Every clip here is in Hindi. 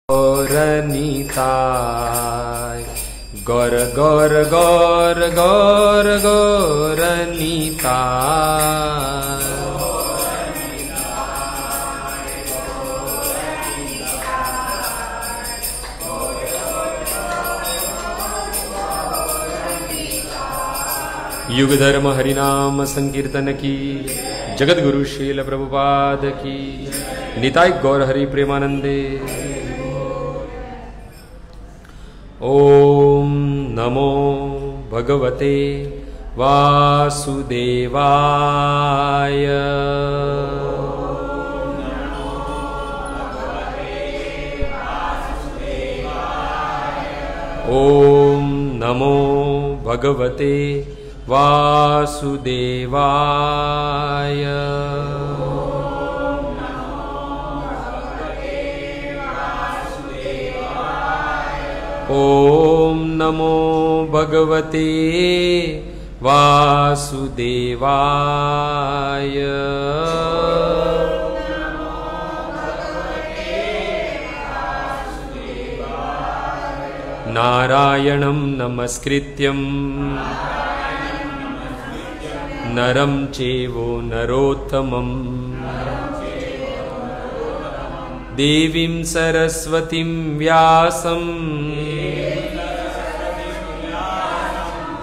गौरनीताय गौर गौर गौर गौर गौरनीताय युग धर्म हरिनाम संकीर्तन की, जगत गुरु शील प्रभुपाद की, निताय गौर हरि प्रेमानंदे। ओम नमो भगवते वासुदेवाय। ओम नमो भगवते वासुदेवाय। ओम नमो भगवते वासुदेवाय। नारायणं नमस्कृत्यं नरं चैव नरोत्तमं देवीं सरस्वतीं व्यासं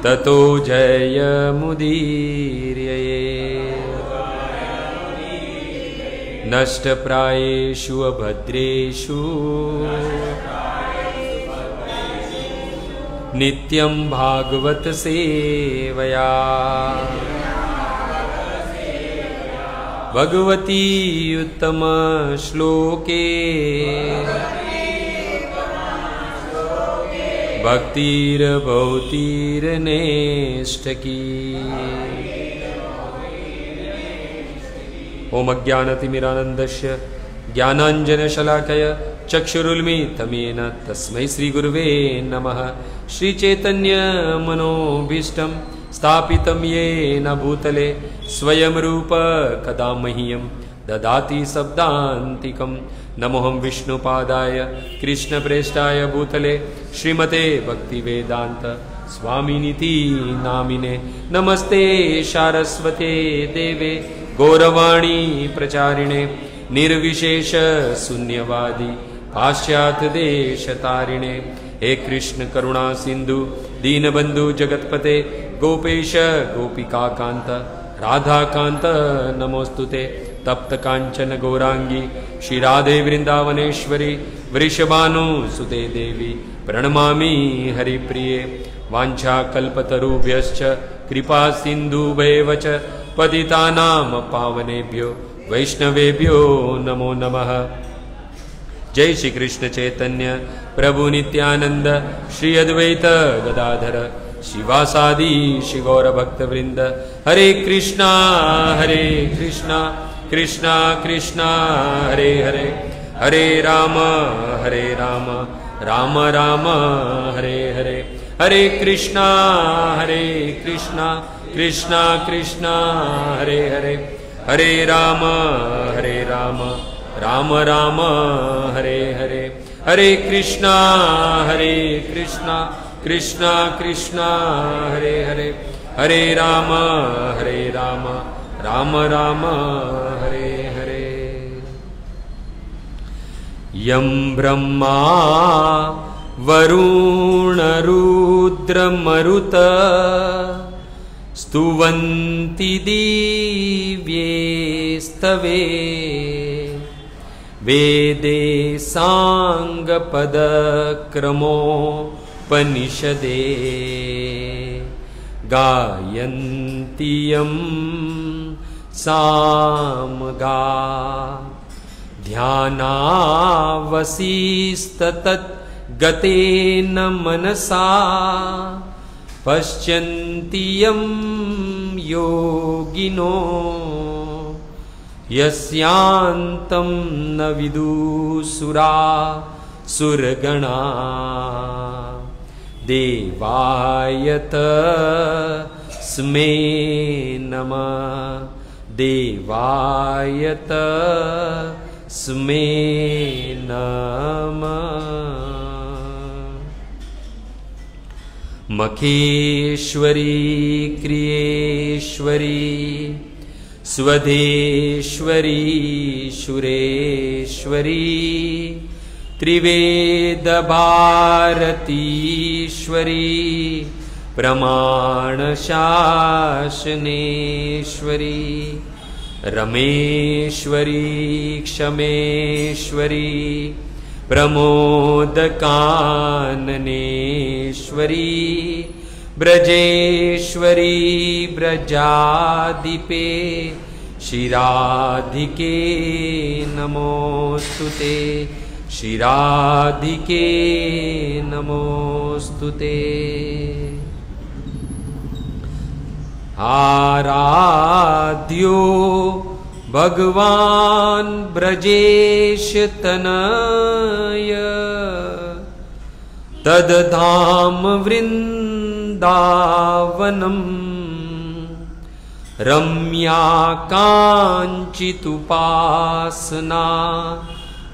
ततो जयमुदीरये। नष्टप्रायेषु अभद्रेषु नित्यं भागवत सेवया। भगवती उत्तम श्लोके भक्तिर्भवतीर्नेष्टकी। ओम अज्ञानतिमिरानन्दस्य ज्ञानाञ्जनशलाकया चक्षुरुन्मीलितं येन तस्मै श्रीगुरुवे नमः। श्रीचैतन्यमनोभीष्टं स्थापितं येन भूतले स्वयं रूप कदा मह्यं ददाति शब्दान्तिकं। नमोऽहं विष्णुपादाय कृष्णप्रेष्ठाय भूतले श्रीमते भक्तिवेदान्त स्वामिनिति नामिने। नमस्ते सारस्वते देवे गौरवाणी प्रचारिणे निर्विशेष शून्यवादी पाश्चात्य देशतारिणे। हे कृष्ण करुणा सिंधु दीनबंधु जगतपते गोपेश गोपिकाकांत राधाकांत नमोस्तुते। तप्त कांचन गौरांगी श्री राधे वृंदावनेश्वरी वृषभानुसुते देवी प्रणमामि हरिप्रिये। वाञ्छाकल्पतरुभ्यश्च कृपा सिन्धुभ्येव च पतितानां पावनेभ्यो वैष्णवेभ्यो नमो नमः। जय श्री कृष्ण चैतन्य प्रभु नित्यानंद श्री अद्वैत गदाधर शिवासादि श्री गौर भक्त वृंद। हरे कृष्णा कृष्णा कृष्णा हरे हरे, हरे राम राम राम हरे हरे। हरे कृष्णा कृष्णा कृष्णा हरे हरे, हरे राम राम राम हरे हरे। हरे कृष्णा कृष्णा कृष्णा हरे हरे, हरे राम राम राम हरे हरे। यं ब्रह्मा वरुण रुद्र मरुत स्तुवन्ति दिव्ये स्तवे। वेदे साङ्गपदक्रमोपनिषदे गायन्ति यं सामगा। ध्यानावसिस्ततद्गतेन मनसा पश्यन्ति यं योगिनो। यस्यान्तं न विदुसुरा सुरगणा। देवाय तस्मै नमः, देवाय तस्मै नमः। मखेश्वरी क्रियेश्वरी स्वधेश्वरी शुरेश्वरी त्रिवेद भारतीश्वरी प्रमाण शासनेश्वरी रमेश्वरी क्षमेश्वरी प्रमोद काननेश्वरी ब्रजेश्वरी ब्रजाधिपे श्रीराधिके नमोस्तुते श्रीराधिके नमोस्तुते। आराध्यो भगवान ब्रजेश तनय तदधाम वृंदावनम रम्या कांचितुपासना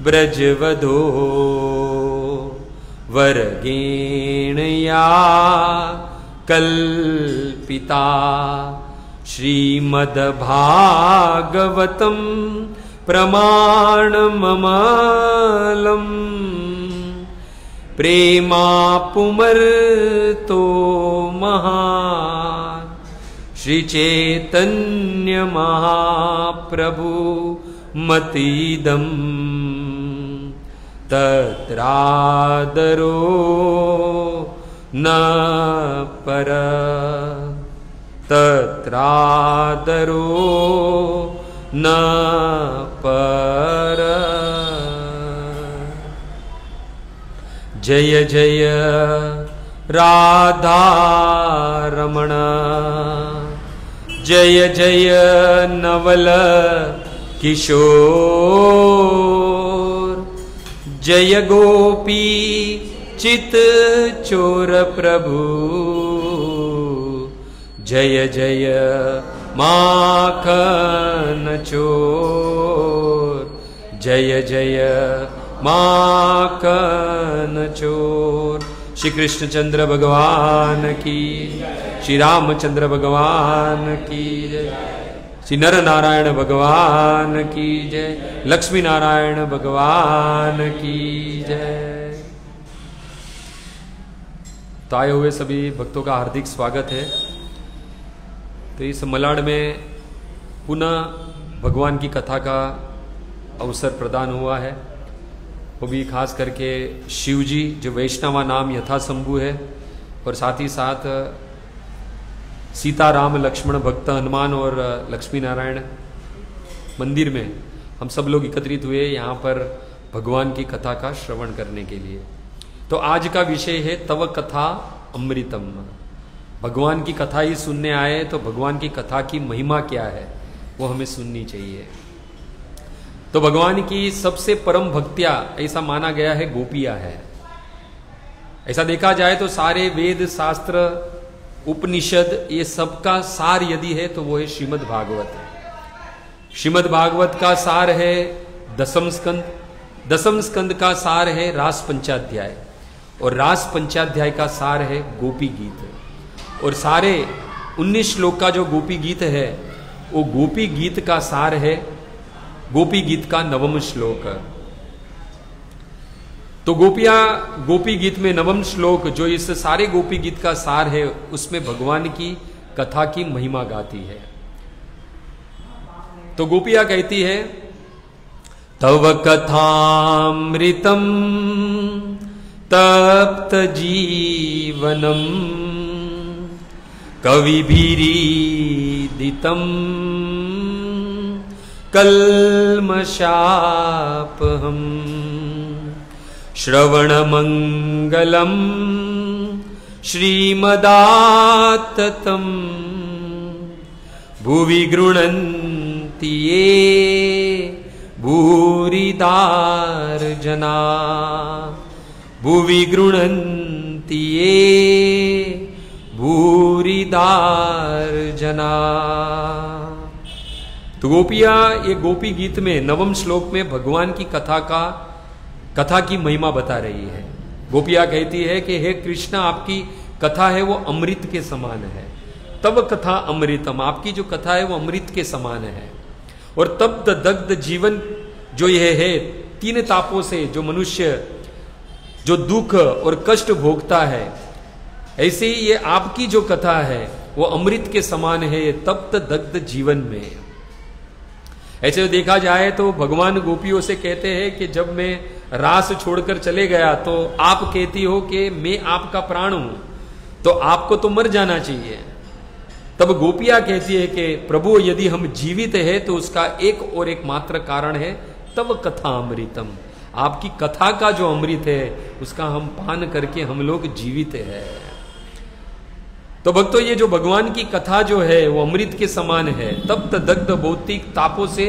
ब्रजवधो वरगेणया कल्पिता श्रीमद्भागवतं प्रमाणममलम् प्रेमापुमर्तो महान् श्रीचैतन्य महाप्रभु मतीदं तत्रादरो न पर तत्रादरो न पर। जय जय राधा रमण जय जय नवल किशोर जय गोपी चित चोर प्रभु जय जय माखन चोर जय जय माखन चोर। श्री कृष्णचंद्र भगवान की, श्री रामचंद्र भगवान की जय, श्री नर नारायण भगवान की जय, लक्ष्मी नारायण भगवान की जय। तो आए हुए सभी भक्तों का हार्दिक स्वागत है। तो इस मलाड में पुनः भगवान की कथा का अवसर प्रदान हुआ है, वो भी खास करके शिव जी जो वैष्णवा नाम यथाशंभु है, और साथ ही साथ सीता राम लक्ष्मण भक्त हनुमान और लक्ष्मी नारायण मंदिर में हम सब लोग एकत्रित हुए यहाँ पर भगवान की कथा का श्रवण करने के लिए। तो आज का विषय है तव कथा अमृतम। भगवान की कथा ही सुनने आए तो भगवान की कथा की महिमा क्या है वो हमें सुननी चाहिए। तो भगवान की सबसे परम भक्तियां ऐसा माना गया है गोपियां है। ऐसा देखा जाए तो सारे वेद शास्त्र उपनिषद ये सबका सार यदि है तो वो है श्रीमद् भागवत। श्रीमद् भागवत का सार है दसम स्कंद, दसम स्कंद का सार है रास पंचाध्याय, और रास पंचाध्याय का सार है गोपी गीत। और सारे 19 श्लोक का जो गोपी गीत है वो गोपी गीत का सार है, गोपी गीत का 9वां श्लोक। तो गोपी गीत में 9वां श्लोक जो इस सारे गोपी गीत का सार है उसमें भगवान की कथा की महिमा गाती है। तो गोपियां कहती है तव कथामृतम तप्त जीवनम कविभिरीदितम कल्मषापहम श्रवणमंगलम श्रीमदाततं भुवि गृह्णन्ति ये भूरिदार्जना भुवि गृह्णन्ति ये भूरिदार्जना। तो गोपियां ये गोपी गीत में 9वें श्लोक में भगवान की कथा की महिमा बता रही है। गोपियां कहती है कि हे कृष्ण आपकी कथा है वो अमृत के समान है। तब कथा अमृतम, आपकी जो कथा है वो अमृत के समान है। और तप्त दग्ध जीवन जो यह है, तीन तापों से जो मनुष्य जो दुख और कष्ट भोगता है, ऐसे ही ये आपकी जो कथा है वो अमृत के समान है, ये तप्त दग्ध जीवन में। ऐसे देखा जाए तो भगवान गोपियों से कहते हैं कि जब मैं रास छोड़कर चले गया तो आप कहती हो कि मैं आपका प्राण हूं, तो आपको तो मर जाना चाहिए। तब गोपियां कहती है कि प्रभु यदि हम जीवित है तो उसका एक और एक मात्र कारण है तब कथा अमृतम, आपकी कथा का जो अमृत है उसका हम पान करके हम लोग जीवित है। तो भक्तों, ये जो भगवान की कथा जो है वो अमृत के समान है, तप्त दग्ध भौतिक तापों से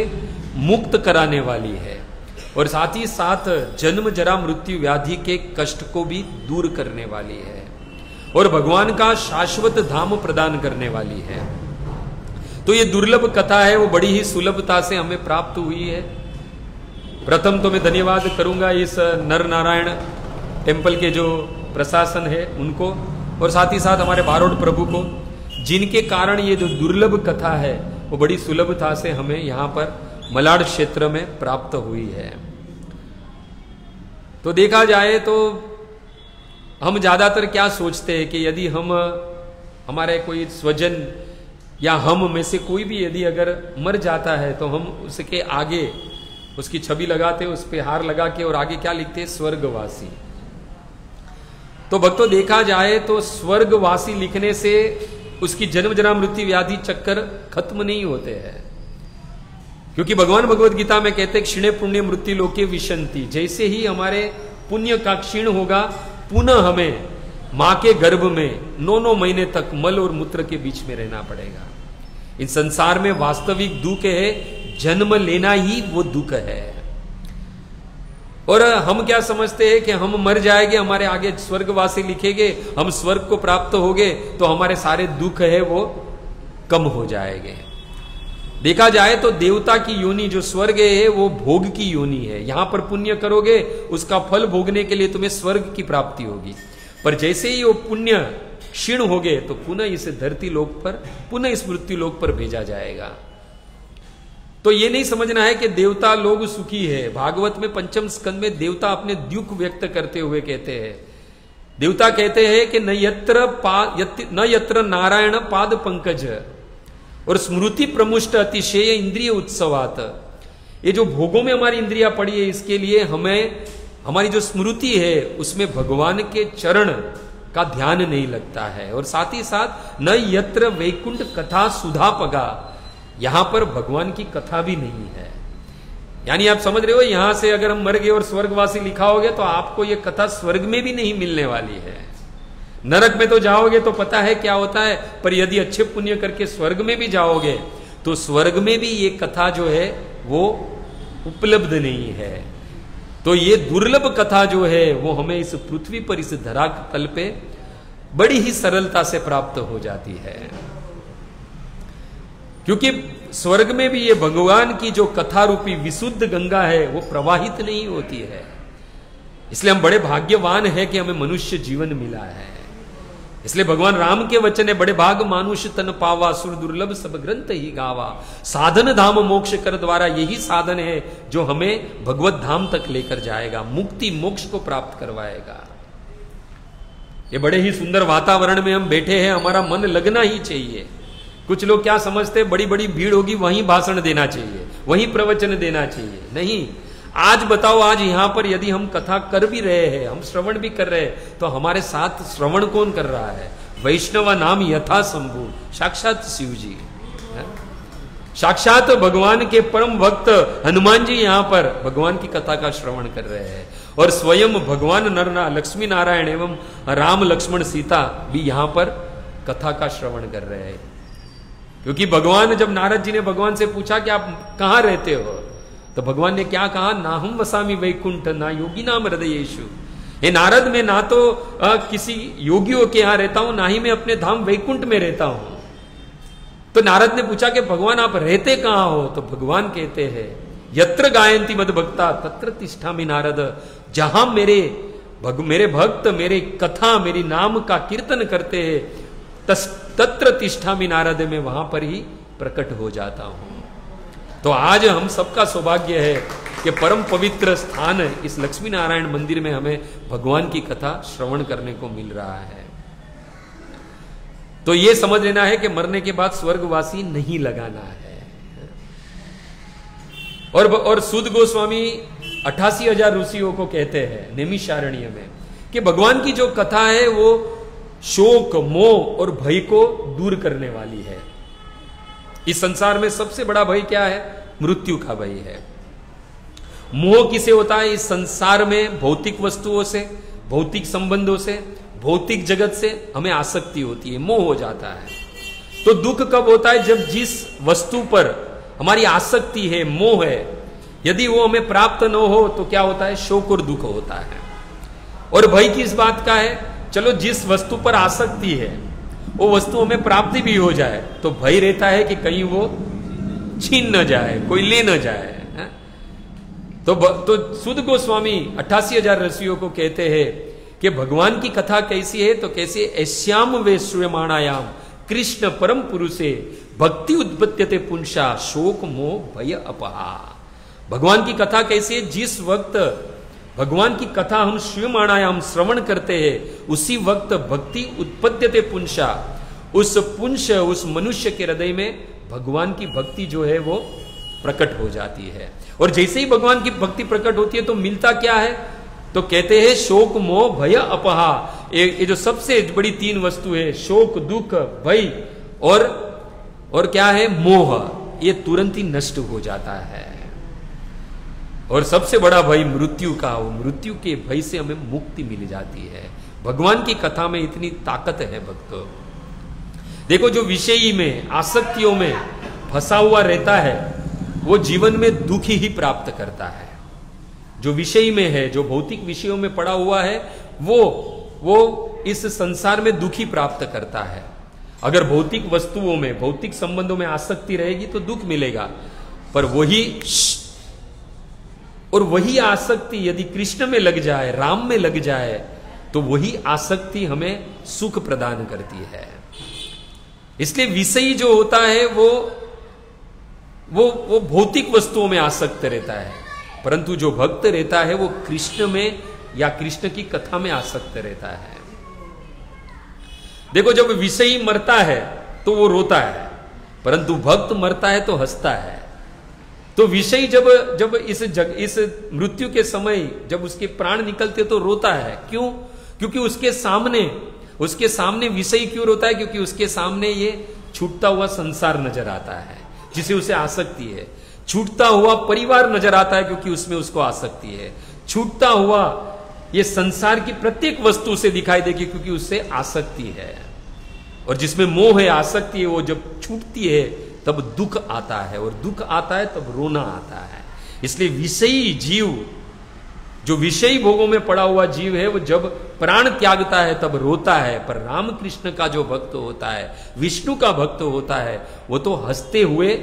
मुक्त कराने वाली है और साथ ही साथ जन्म जरा मृत्यु व्याधि के कष्ट को भी दूर करने वाली है और भगवान का शाश्वत धाम प्रदान करने वाली है। तो ये दुर्लभ कथा है वो बड़ी ही सुलभता से हमें प्राप्त हुई है। प्रथम तो मैं धन्यवाद करूंगा इस नर नारायण टेम्पल के जो प्रशासन है उनको, और साथ ही साथ हमारे बारोट प्रभु को, जिनके कारण ये जो दुर्लभ कथा है वो बड़ी सुलभता से हमें यहां पर मलाड क्षेत्र में प्राप्त हुई है। तो देखा जाए तो हम ज्यादातर क्या सोचते हैं कि यदि हम हमारे कोई स्वजन या हम में से कोई भी यदि अगर मर जाता है तो हम उसके आगे उसकी छवि लगाते, उस पे हार लगा के और आगे क्या लिखते हैं, स्वर्गवासी। तो भक्तों, देखा जाए तो स्वर्गवासी लिखने से उसकी जन्म जरा मृत्यु व्याधि चक्कर खत्म नहीं होते हैं, क्योंकि भगवान भगवत गीता में कहते हैं क्षीणे पुण्य मृत्यु लोके विशंति, जैसे ही हमारे पुण्य का क्षीण होगा पुनः हमें मां के गर्भ में 9 महीने तक मल और मूत्र के बीच में रहना पड़ेगा। इन संसार में वास्तविक दुख है, जन्म लेना ही वो दुख है। और हम क्या समझते हैं कि हम मर जाएंगे, हमारे आगे स्वर्गवासी लिखेंगे, हम स्वर्ग को प्राप्त होंगे तो हमारे सारे दुख है वो कम हो जाएंगे। देखा जाए तो देवता की योनि जो स्वर्ग है वो भोग की योनि है। यहां पर पुण्य करोगे उसका फल भोगने के लिए तुम्हें स्वर्ग की प्राप्ति होगी, पर जैसे ही वो पुण्य क्षीण हो गए तो पुनः इस धरती लोक पर, पुनः इस मृत्यु लोक पर भेजा जाएगा। तो ये नहीं समझना है कि देवता लोग सुखी है। भागवत में पंचम स्कंद में देवता अपने दुख व्यक्त करते हुए कहते हैं, देवता कहते हैं कि न यत्र नारायण पाद पंकज और स्मृति प्रमुष्ट अतिशय इंद्रिय उत्सवात। ये जो भोगों में हमारी इंद्रिया पड़ी है, इसके लिए हमें हमारी जो स्मृति है उसमें भगवान के चरण का ध्यान नहीं लगता है। और साथ ही साथ न यत्र वैकुंठ कथा सुधा पगा, यहां पर भगवान की कथा भी नहीं है। यानी आप समझ रहे हो, यहां से अगर हम मर गए और स्वर्गवासी लिखा होगे तो आपको यह कथा स्वर्ग में भी नहीं मिलने वाली है। नरक में तो जाओगे तो पता है क्या होता है, पर यदि अच्छे पुण्य करके स्वर्ग में भी जाओगे तो स्वर्ग में भी ये कथा जो है वो उपलब्ध नहीं है। तो ये दुर्लभ कथा जो है वो हमें इस पृथ्वी पर, इस धरातल पे बड़ी ही सरलता से प्राप्त हो जाती है, क्योंकि स्वर्ग में भी ये भगवान की जो कथा रूपी विशुद्ध गंगा है वो प्रवाहित नहीं होती है। इसलिए हम बड़े भाग्यवान हैं कि हमें मनुष्य जीवन मिला है। इसलिए भगवान राम के वचन है, बड़े भाग मानुष तन पावा, सुर दुर्लभ सब ग्रंथ ही गावा। साधन धाम मोक्ष कर द्वारा, यही साधन है जो हमें भगवत धाम तक लेकर जाएगा, मुक्ति मोक्ष को प्राप्त करवाएगा। ये बड़े ही सुंदर वातावरण में हम बैठे हैं, हमारा मन लगना ही चाहिए। कुछ लोग क्या समझते हैं, बड़ी बड़ी भीड़ होगी वहीं भाषण देना चाहिए, वहीं प्रवचन देना चाहिए। नहीं, आज बताओ, आज यहां पर यदि हम कथा कर भी रहे हैं, हम श्रवण भी कर रहे हैं, तो हमारे साथ श्रवण कौन कर रहा है? वैष्णव नाम यथा शंभु, साक्षात शिव जी, साक्षात भगवान के परम भक्त हनुमान जी यहां पर भगवान की कथा का श्रवण कर रहे हैं। और स्वयं भगवान लक्ष्मी नारायण एवं राम लक्ष्मण सीता भी यहां पर कथा का श्रवण कर रहे हैं। क्योंकि भगवान, जब नारद जी ने भगवान से पूछा कि आप कहां रहते हो, तो भगवान ने क्या कहा, ना हम वसामी वैकुंठ ना योगी नाम हृदयेषु। हे नारद, मैं ना तो किसी योगियों के यहां रहता हूं, ना ही मैं अपने धाम वैकुंठ में रहता हूं। तो नारद ने पूछा कि भगवान आप रहते कहां हो? तो भगवान कहते हैं, यत्र गायन्ति मद भक्ता तत्र तिष्ठामि नारद, जहां मेरे मेरे भक्त मेरे कथा मेरी नाम का कीर्तन करते हैं, तत्र तिष्ठामि नारद में वहां पर ही प्रकट हो जाता हूं। तो आज हम सबका सौभाग्य है कि परम पवित्र स्थान इस लक्ष्मी नारायण मंदिर में हमें भगवान की कथा श्रवण करने को मिल रहा है। तो यह समझ लेना है कि मरने के बाद स्वर्गवासी नहीं लगाना है। और सुद गोस्वामी 88,000 ऋषियों को कहते हैं नैमिषारण्य में कि भगवान की जो कथा है वो शोक मोह और भय को दूर करने वाली है। इस संसार में सबसे बड़ा भय क्या है? मृत्यु का भय है। मोह किसे होता है? इस संसार में भौतिक वस्तुओं से, भौतिक संबंधों से, भौतिक जगत से हमें आसक्ति होती है, मोह हो जाता है। तो दुख कब होता है? जब जिस वस्तु पर हमारी आसक्ति है, मोह है, यदि वो हमें प्राप्त न हो तो क्या होता है? शोक और दुख होता है। और भय किस बात का है? चलो जिस वस्तु पर आसक्ति है वो वस्तु हमें प्राप्ति भी हो जाए तो भय रहता है कि कहीं वो छीन न जाए, कोई ले न जाए। तो सुद गोस्वामी 88,000 ऋषियों को कहते हैं कि भगवान की कथा कैसी है? तो कैसे ऐश्याम वे श्रूयमाणायाम कृष्ण परम पुरुषे भक्ति उत्पत्त्यते पुंसा शोक मोह भय अपहा। भगवान की कथा कैसी है? जिस वक्त भगवान की कथा हम श्रूयमाणायाम श्रवण करते हैं उसी वक्त भक्ति उत्पत्त्यते पुंसा, उस पुंस उस मनुष्य के हृदय में भगवान की भक्ति जो है वो प्रकट हो जाती है। और जैसे ही भगवान की भक्ति प्रकट होती है तो मिलता क्या है? तो कहते हैं शोक मोह भय अपहा। ये जो सबसे बड़ी 3 वस्तु है, शोक दुख भय और क्या है? मोह, ये तुरंत ही नष्ट हो जाता है। और सबसे बड़ा भय मृत्यु का, वो मृत्यु के भय से हमें मुक्ति मिल जाती है। भगवान की कथा में इतनी ताकत है भक्तों। देखो जो विषयी में आसक्तियों में फंसा हुआ रहता है वो जीवन में दुख ही प्राप्त करता है। जो विषय में है, जो भौतिक विषयों में पड़ा हुआ है वो इस संसार में दुखी प्राप्त करता है। अगर भौतिक वस्तुओं में, भौतिक संबंधों में आसक्ति रहेगी तो दुख मिलेगा। पर वही आसक्ति यदि कृष्ण में लग जाए, राम में लग जाए, तो वही आसक्ति हमें सुख प्रदान करती है। इसलिए विषयी जो होता है वो भौतिक वस्तुओं में आसक्त रहता है, परंतु जो भक्त रहता है वो कृष्ण में या कृष्ण की कथा में आसक्त रहता है। देखो जब विषयी मरता है तो वो रोता है, परंतु भक्त मरता है तो हंसता है। तो विषयी जब इस मृत्यु के समय जब उसके प्राण निकलते तो रोता है। क्यों? क्योंकि उसके सामने विषयी क्यों रोता है? क्योंकि उसके सामने ये छूटता हुआ संसार नजर आता है जिसे उसे आसक्ति है। छूटता हुआ परिवार नजर आता है क्योंकि उसमें उसको आसक्ति है। छूटता हुआ ये संसार की प्रत्येक वस्तु से दिखाई देगी क्योंकि उससे आसक्ति है। और जिसमें मोह है, आसक्ति है, वो जब छूटती है तब दुख आता है, और दुख आता है तब रोना आता है। इसलिए विषयी जीव, जो विषयी भोगों में पड़ा हुआ जीव है, वो जब प्राण त्यागता है तब रोता है। पर रामकृष्ण का जो भक्त होता है, विष्णु का भक्त होता है, वो तो हंसते हुए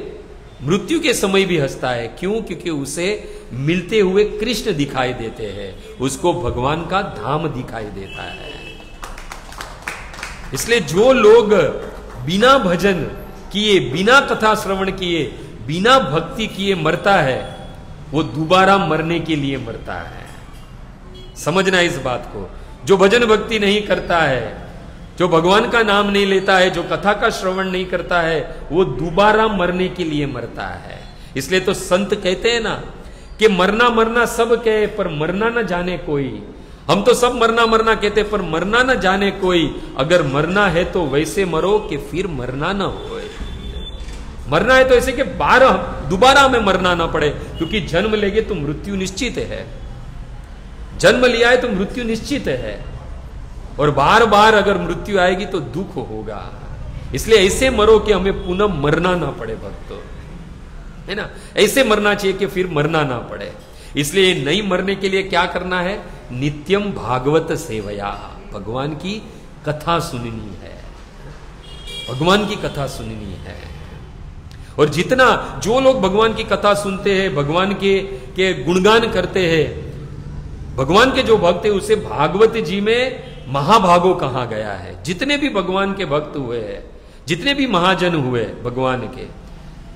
मृत्यु के समय भी हंसता है। क्यों? क्योंकि उसे मिलते हुए कृष्ण दिखाई देते हैं, उसको भगवान का धाम दिखाई देता है। इसलिए जो लोग बिना भजन किए, बिना कथा श्रवण किए, बिना भक्ति किए मरता है, वो दोबारा मरने के लिए मरता है। समझना इस बात को। जो भजन भक्ति नहीं करता है, जो भगवान का नाम नहीं लेता है, जो कथा का श्रवण नहीं करता है, वो दोबारा मरने के लिए मरता है। इसलिए तो संत कहते हैं ना कि मरना मरना सब कहे पर मरना न जाने कोई। हम तो सब मरना मरना कहते पर मरना न जाने कोई। अगर मरना है तो वैसे मरो कि फिर मरना न होए। मरना है तो ऐसे कि दोबारा हमें मरना ना पड़े, क्योंकि जन्म लेंगे तो मृत्यु निश्चित है। जन्म लिया है तो मृत्यु निश्चित है, और बार बार अगर मृत्यु आएगी तो दुख होगा। इसलिए ऐसे मरो कि हमें पुनः मरना ना पड़े भक्तों, है ना। ऐसे मरना चाहिए कि फिर मरना ना पड़े। इसलिए नहीं मरने के लिए क्या करना है? नित्यम भागवत सेवया, भगवान की कथा सुननी है, भगवान की कथा सुननी है। और जितना जो लोग भगवान की कथा सुनते हैं, भगवान के गुणगान करते हैं, भगवान के जो भक्त है उसे भागवत जी में महाभागो कहा गया है। जितने भी भगवान के भक्त हुए हैं, जितने भी महाजन हुए भगवान के,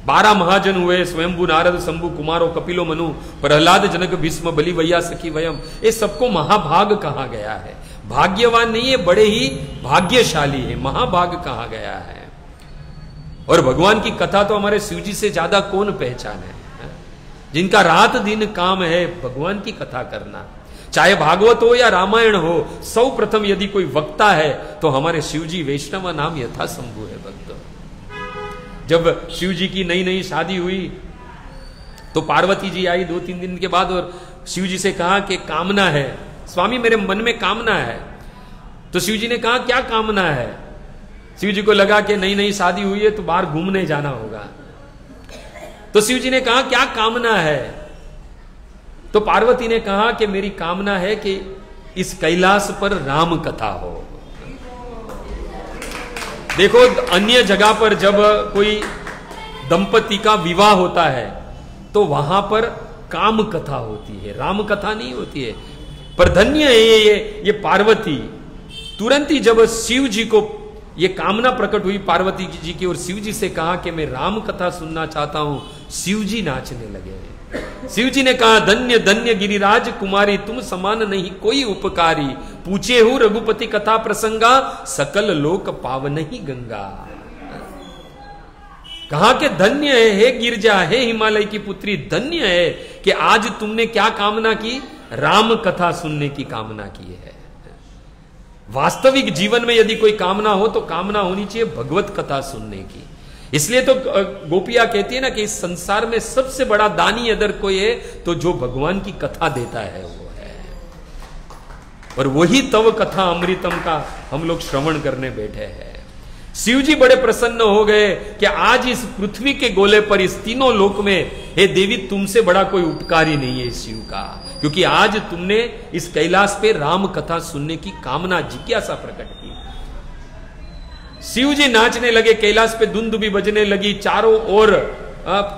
12 महाजन हुए, स्वयंभू नारद शंभु कुमारो कपिलो मनु प्रहलाद जनक भीष्म बलि वैया सखी वयम, ये सबको महाभाग कहा गया है। भाग्यवान नहीं है, बड़े ही भाग्यशाली है, महाभाग कहा गया है। और भगवान की कथा तो हमारे शिव जी से ज्यादा कौन पहचाने, जिनका रात दिन काम है भगवान की कथा करना। चाहे भागवत हो या रामायण हो, सौ प्रथम यदि कोई वक्ता है तो हमारे शिव जी वैष्णव नाम यथा शंभु है भक्तों। जब शिव जी की नई नई शादी हुई तो पार्वती जी आई 2-3 दिन के बाद और शिव जी से कहा कि कामना है स्वामी, मेरे मन में कामना है। तो शिव जी ने कहा क्या कामना है? शिव जी को लगा कि नई नई शादी हुई है तो बाहर घूमने जाना होगा। तो शिव जी ने कहा क्या कामना है? तो पार्वती ने कहा कि मेरी कामना है कि इस कैलाश पर राम कथा हो। देखो, अन्य जगह पर जब कोई दंपति का विवाह होता है तो वहां पर काम कथा होती है, राम कथा नहीं होती है। पर धन्य है ये पार्वती, तुरंत ही जब शिव जी को ये कामना प्रकट हुई पार्वती जी की और शिव जी से कहा कि मैं राम कथा सुनना चाहता हूं, शिव जी नाचने लगे। शिव जी ने कहा धन्य धन्य गिरिराज कुमारी, तुम समान नहीं कोई उपकारी, पूछे हूं रघुपति कथा प्रसंगा, सकल लोक पावन ही गंगा। कहा कि धन्य है हे गिरजा, हे हिमालय की पुत्री, धन्य है कि आज तुमने क्या कामना की? राम कथा सुनने की कामना की है। वास्तविक जीवन में यदि कोई कामना हो तो कामना होनी चाहिए भगवत कथा सुनने की। इसलिए तो गोपियां कहती है ना कि इस संसार में सबसे बड़ा दानी अगर कोई है तो जो भगवान की कथा देता है वो है। और वही तव कथा अमृतम का हम लोग श्रवण करने बैठे हैं। शिव जी बड़े प्रसन्न हो गए कि आज इस पृथ्वी के गोले पर, इस तीनों लोक में, हे देवी तुमसे बड़ा कोई उपकारी नहीं है शिव का, क्योंकि आज तुमने इस कैलाश पे राम कथा सुनने की कामना, जिज्ञासा प्रकट की। शिव जी नाचने लगे, कैलाश पे धुंध भी बजने लगी, चारों ओर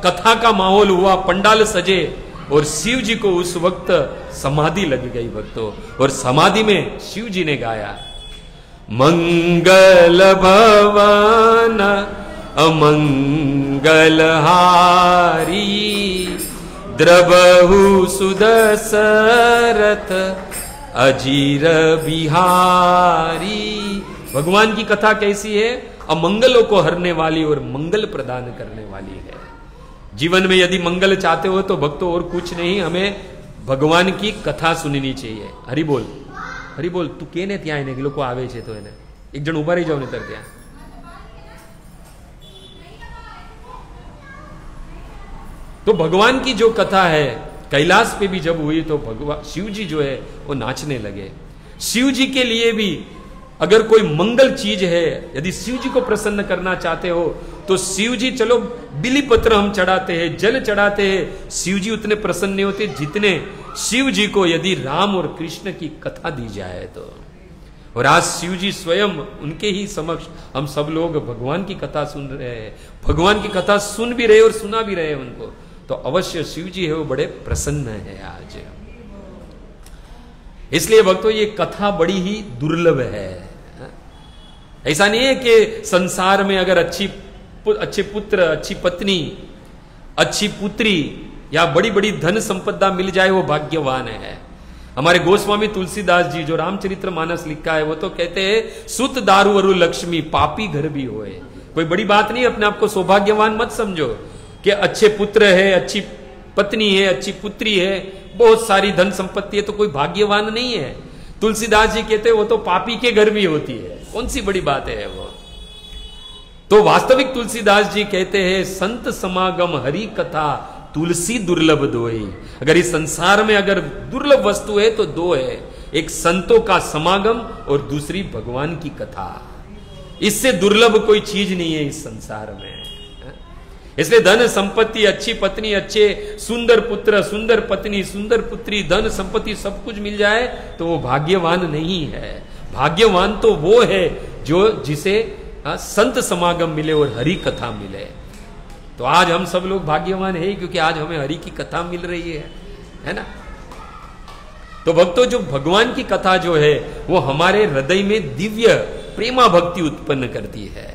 कथा का माहौल हुआ, पंडाल सजे और शिव जी को उस वक्त समाधि लग गई भक्तों। और समाधि में शिव जी ने गाया मंगल भवन अमंगल हारी, द्रबहु सुदशरथ अजीर बिहारी। भगवान की कथा कैसी है? अमंगलों को हरने वाली और मंगल प्रदान करने वाली है। जीवन में यदि मंगल चाहते हो तो भक्तों और कुछ नहीं, हमें भगवान की कथा सुननी चाहिए। हरि बोल, हरि बोल। तू केने ત્યાં એને લોકો આવે છે તો એને એક જણ ઉભા રહી જાવ ને ત્યાં। तो भगवान की जो कथा है कैलाश पे भी जब हुई तो भगवान शिव जी जो है वो नाचने लगे। शिव जी के लिए भी अगर कोई मंगल चीज है, यदि शिव जी को प्रसन्न करना चाहते हो तो शिव जी, चलो बिली पत्र हम चढ़ाते हैं, जल चढ़ाते हैं, शिव जी उतने प्रसन्न नहीं होते जितने शिव जी को यदि राम और कृष्ण की कथा दी जाए तो। और आज शिव जी स्वयं, उनके ही समक्ष हम सब लोग भगवान की कथा सुन रहे हैं, भगवान की कथा सुन भी रहे और सुना भी रहे हैं उनको, तो अवश्य शिव जी है वो बड़े प्रसन्न है आज। इसलिए भक्तों ये कथा बड़ी ही दुर्लभ है। ऐसा नहीं है कि संसार में अगर अच्छे पुत्र, अच्छी पत्नी, अच्छी पुत्री या बड़ी बड़ी धन संपदा मिल जाए वो भाग्यवान है। हमारे गोस्वामी तुलसीदास जी जो रामचरित्र मानस लिखा है वो तो कहते हैं सुत दारू अरु लक्ष्मी पापी घर भी होए। कोई बड़ी बात नहीं, अपने आप को सौभाग्यवान मत समझो कि अच्छे पुत्र है, अच्छी पत्नी है, अच्छी पुत्री है, बहुत सारी धन संपत्ति है तो कोई भाग्यवान नहीं है। तुलसीदास जी कहते हैं वो तो पापी के घर भी होती है, कौन सी बड़ी बात है वो। तो वास्तविक तुलसीदास जी कहते हैं संत समागम हरि कथा तुलसी दुर्लभ दोई। अगर इस संसार में अगर दुर्लभ वस्तु है तो दो है, एक संतों का समागम और दूसरी भगवान की कथा। इससे दुर्लभ कोई चीज नहीं है इस संसार में। इसलिए धन संपत्ति, अच्छी पत्नी, अच्छे सुंदर पुत्र, सुंदर पत्नी, सुंदर पुत्री, धन संपत्ति सब कुछ मिल जाए तो वो भाग्यवान नहीं है। भाग्यवान तो वो है जो जिसे संत समागम मिले और हरि कथा मिले। तो आज हम सब लोग भाग्यवान है क्योंकि आज हमें हरि की कथा मिल रही है ना। तो भक्तों, जो भगवान की कथा जो है वो हमारे हृदय में दिव्य प्रेमा भक्ति उत्पन्न करती है।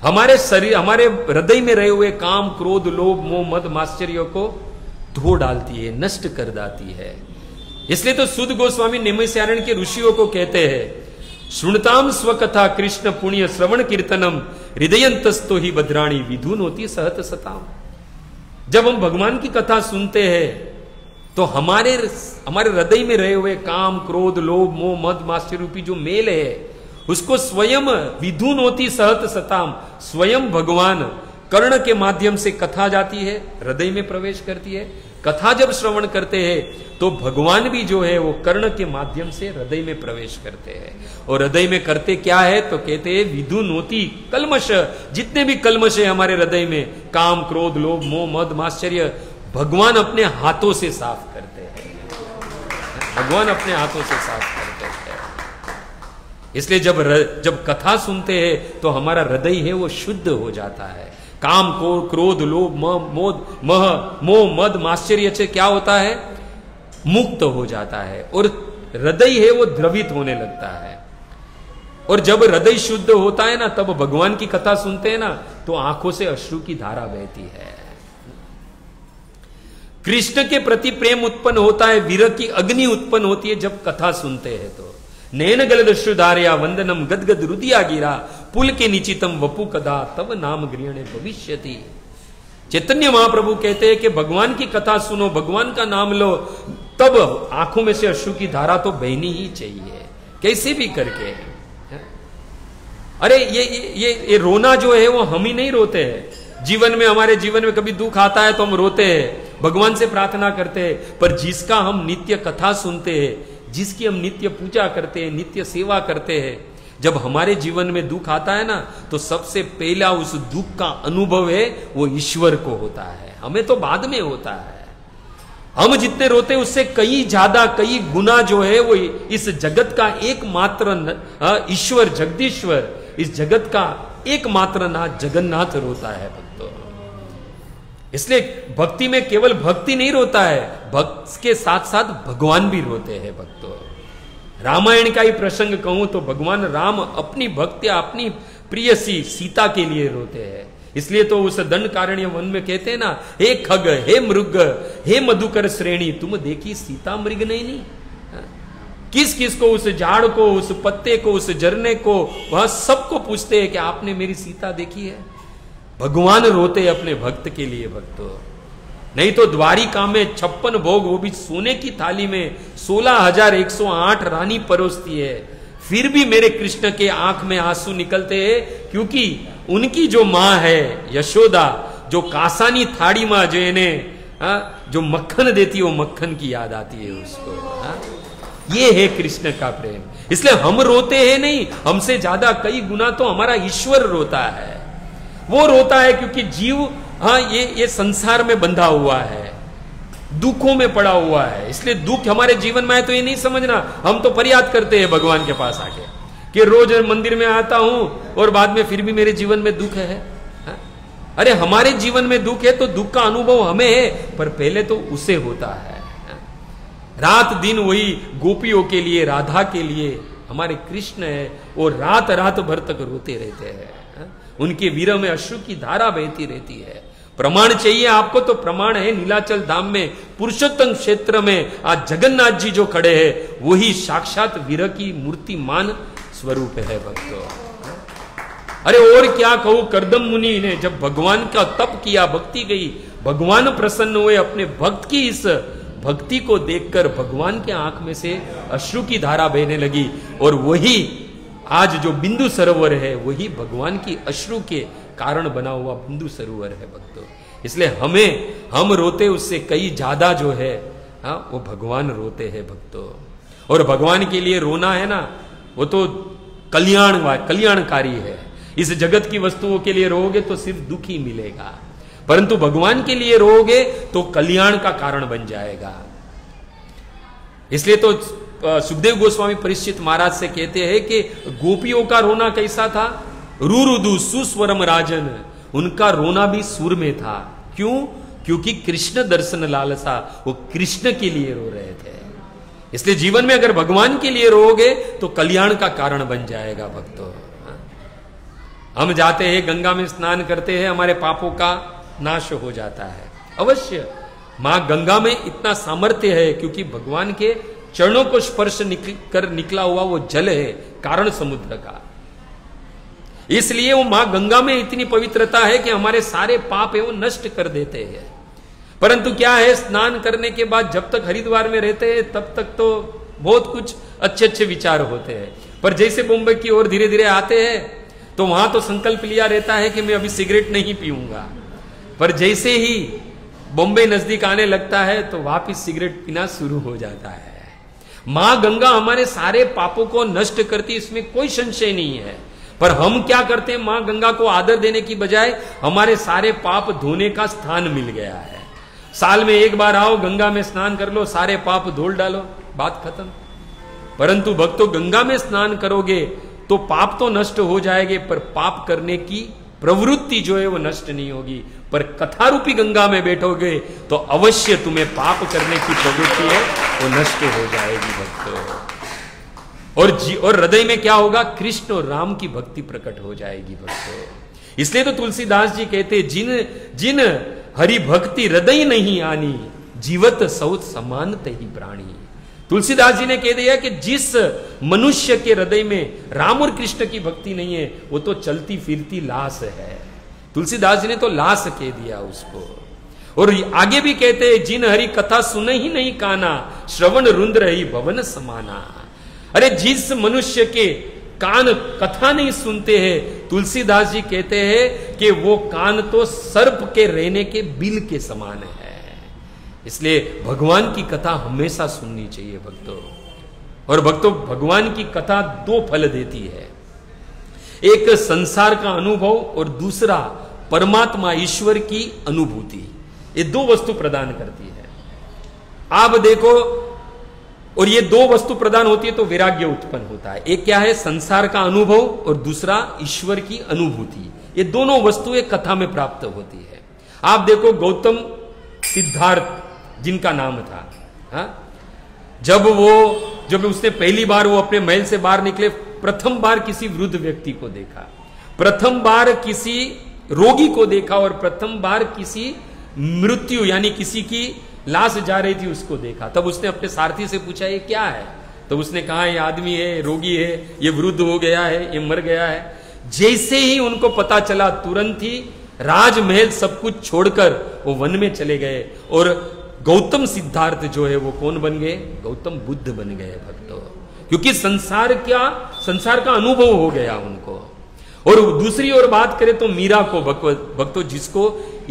हमारे शरीर, हमारे हृदय में रहे हुए काम, क्रोध, लोभ, मोह, मद, मात्सर्य को धो डालती है, नष्ट कर देती है। इसलिए तो सुध गोस्वामी नैमिषारण्य के ऋषियों को कहते हैं, श्रृणताम स्वकथा कृष्ण पुण्य श्रवण कीर्तनम हृदयंतस्तो ही भद्राणी विधुन होती सहत सताम। जब हम भगवान की कथा सुनते हैं तो हमारे हृदय में रहे हुए काम, क्रोध, लोभ, मोह, मद, मात्सर्य रूपी जो मेल है उसको स्वयं विधुन होती सहत सताम, स्वयं भगवान कर्ण के माध्यम से कथा जाती है, हृदय में प्रवेश करती है। कथा जब श्रवण करते हैं तो भगवान भी जो है वो कर्ण के माध्यम से हृदय में प्रवेश करते हैं। और हृदय में करते क्या है तो कहते हैं विधुन होती कल्मश, जितने भी कल्मश है हमारे हृदय में, काम, क्रोध, लोभ, मोह, मद, मात्सर्य, भगवान अपने हाथों से साफ करते हैं। भगवान अपने हाथों से साफ करते हैं। इसलिए जब कथा सुनते हैं तो हमारा हृदय है वो शुद्ध हो जाता है। काम, क्रोध, लोभ, मोह, मद, मात्सर्य से क्या होता है, मुक्त हो जाता है और हृदय है वो द्रवित होने लगता है। और जब हृदय शुद्ध होता है ना, तब भगवान की कथा सुनते हैं ना तो आंखों से अश्रु की धारा बहती है। कृष्ण के प्रति प्रेम उत्पन्न होता है, विरह की अग्नि उत्पन्न होती है जब कथा सुनते हैं। तो नैन गलद अश्रुधारया वंदनम गदगद रुदिया गिरा पुल के निचितम वपु कदा तब नाम गृहणे भविष्यति। चैतन्य महाप्रभु कहते हैं कि भगवान की कथा सुनो, भगवान का नाम लो, तब आंखों में से अश्रु की धारा तो बहनी ही चाहिए, कैसे भी करके। अरे ये रोना जो है वो हम ही नहीं रोते हैं। जीवन में, हमारे जीवन में कभी दुख आता है तो हम रोते हैं, भगवान से प्रार्थना करते हैं। पर जिसका हम नित्य कथा सुनते हैं, जिसकी हम नित्य पूजा करते हैं, नित्य सेवा करते हैं, जब हमारे जीवन में दुख आता है ना तो सबसे पहला उस दुख का अनुभव है वो ईश्वर को होता है, हमें तो बाद में होता है। हम जितने रोते हैं उससे कई ज्यादा, कई गुना जो है वो इस जगत का एकमात्र ईश्वर, जगदीश्वर, इस जगत का एकमात्र नाथ जगन्नाथ रोता है भक्तों। इसलिए भक्ति में केवल भक्ति नहीं रोता है, भक्त के साथ साथ भगवान भी रोते हैं भक्तों। रामायण का ही प्रसंग कहूं तो भगवान राम अपनी भक्ति, अपनी प्रियसी सीता के लिए रोते हैं। इसलिए तो उस दंडकारण्य वन में कहते हैं ना, हे खग, हे मृग, हे मधुकर श्रेणी, तुम देखी सीता मृग नहीं। किस किस को, उस झाड़ को, उस पत्ते को, उस झरने को, वह सबको पूछते हैं कि आपने मेरी सीता देखी है। भगवान रोते अपने भक्त के लिए भक्तों। नहीं तो द्वारिका में 56 भोग, वो भी सोने की थाली में 16,108 रानी परोसती है, फिर भी मेरे कृष्ण के आंख में आंसू निकलते हैं, क्योंकि उनकी जो मां है यशोदा, जो कासानी थाड़ी मां जो इन्हें जो मक्खन देती है, वो मक्खन की याद आती है उसको। ये है कृष्ण का प्रेम। इसलिए हम रोते हैं नहीं, हमसे ज्यादा कई गुना तो हमारा ईश्वर रोता है। वो रोता है क्योंकि जीव ये संसार में बंधा हुआ है, दुखों में पड़ा हुआ है। इसलिए दुख हमारे जीवन में है तो ये नहीं समझना, हम तो फरियाद करते हैं भगवान के पास आके कि रोज मंदिर में आता हूं और बाद में फिर भी मेरे जीवन में दुख है। अरे हमारे जीवन में दुख है तो दुख का अनुभव हमें है, पर पहले तो उसे होता है। रात दिन वही गोपियों के लिए, राधा के लिए हमारे कृष्ण है, वो रात रात भर तक रोते रहते हैं। उनके वीरों में अश्रु की धारा बहती रहती है। प्रमाण चाहिए आपको तो प्रमाण है नीलाचल धाम में, पुरुषोत्तम क्षेत्र में आज जगन्नाथ जी जो खड़े हैं वही साक्षात वीर की मूर्तिमान स्वरूप है भक्तों। अरे और क्या कहूं, कर्दम मुनि ने जब भगवान का तप किया, भक्ति गई, भगवान प्रसन्न हुए, अपने भक्त की इस भक्ति को देखकर भगवान के आंख में से अश्रु की धारा बहने लगी। और वही आज जो बिंदु सरोवर है वही भगवान की अश्रु के कारण बना हुआ बिंदु सरोवर है भक्तों। इसलिए हम रोते उससे कई ज्यादा जो है वो भगवान रोते हैं भक्तों। और भगवान के लिए रोना है ना, वो तो कल्याणकारी है। इस जगत की वस्तुओं के लिए रोओगे तो सिर्फ दुख ही मिलेगा, परंतु भगवान के लिए रोओगे तो कल्याण का कारण बन जाएगा। इसलिए तो सुखदेव गोस्वामी परीक्षित महाराज से कहते हैं कि गोपियों का रोना कैसा था, रुरुदु सुस्वरम राजन, उनका रोना भी सुर में था। क्यों? क्योंकि कृष्ण दर्शन लालसा, वो कृष्ण के लिए रो रहे थे। इसलिए जीवन में अगर भगवान के लिए रोओगे तो कल्याण का कारण बन जाएगा भक्तों। हम जाते हैं गंगा में स्नान करते हैं, हमारे पापों का नाश हो जाता है अवश्य। मां गंगा में इतना सामर्थ्य है क्योंकि भगवान के चरणों को स्पर्श कर निकला हुआ वो जल है, कारण समुद्र का। इसलिए वो मां गंगा में इतनी पवित्रता है कि हमारे सारे पाप है वो नष्ट कर देते हैं। परंतु क्या है, स्नान करने के बाद जब तक हरिद्वार में रहते हैं तब तक तो बहुत कुछ अच्छे अच्छे विचार होते हैं, पर जैसे मुंबई की ओर धीरे धीरे आते हैं तो वहां तो संकल्प लिया रहता है कि मैं अभी सिगरेट नहीं पीऊंगा, पर जैसे ही बॉम्बे नजदीक आने लगता है तो वापिस सिगरेट पीना शुरू हो जाता है। मां गंगा हमारे सारे पापों को नष्ट करती, इसमें कोई संशय नहीं है। पर हम क्या करते हैं, मां गंगा को आदर देने की बजाय हमारे सारे पाप धोने का स्थान मिल गया है। साल में एक बार आओ, गंगा में स्नान कर लो, सारे पाप धोल डालो, बात खत्म। परंतु भक्तों, गंगा में स्नान करोगे तो पाप तो नष्ट हो जाएंगे, पर पाप करने की प्रवृत्ति जो है वो नष्ट नहीं होगी। पर कथा रूपी गंगा में बैठोगे तो अवश्य तुम्हें पाप करने की प्रवृत्ति है वो नष्ट हो जाएगी भक्तों। और हृदय में क्या होगा, कृष्ण और राम की भक्ति प्रकट हो जाएगी भक्तों। इसलिए तो तुलसीदास जी कहते, जिन हरि भक्ति हृदय नहीं आनी, जीवत सौत समान तही प्राणी। तुलसीदास जी ने कह दिया कि जिस मनुष्य के हृदय में राम और कृष्ण की भक्ति नहीं है वो तो चलती फिरती लाश है। तुलसीदास जी ने तो लाश कह दिया उसको। और आगे भी कहते हैं, जिन हरि कथा सुन ही नहीं काना, श्रवण रुद्र ही भवन समाना। अरे जिस मनुष्य के कान कथा नहीं सुनते हैं, तुलसीदास जी कहते हैं कि वो कान तो सर्प के रहने के बिल के समान है। इसलिए भगवान की कथा हमेशा सुननी चाहिए भक्तों। और भक्तों, भगवान की कथा दो फल देती है, एक संसार का अनुभव और दूसरा परमात्मा ईश्वर की अनुभूति। ये दो वस्तु प्रदान करती है। आप देखो, और ये दो वस्तु प्रदान होती है तो वैराग्य उत्पन्न होता है। एक क्या है, संसार का अनुभव, और दूसरा ईश्वर की अनुभूति। ये दोनों वस्तुएं कथा में प्राप्त होती है। आप देखो, गौतम सिद्धार्थ जिनका नाम था, हा? जब उसने पहली बार वो अपने महल से बाहर निकले, प्रथम बार किसी वृद्ध व्यक्ति को देखा, प्रथम बार किसी रोगी को देखा, और प्रथम बार किसी मृत्यु यानी किसी की लाश जा रही थी उसको देखा। तब उसने अपने सारथी से पूछा, ये क्या है? तो उसने कहा, ये आदमी है, रोगी है, ये वृद्ध हो गया है, ये मर गया है। जैसे ही उनको पता चला, तुरंत ही राजमहल सब कुछ छोड़कर वो वन में चले गए, और गौतम सिद्धार्थ जो है वो कौन बन गए, गौतम बुद्ध बन गए भक्तों। क्योंकि संसार का अनुभव हो गया उनको। और दूसरी ओर बात करें तो मीरा को भक्तों, जिसको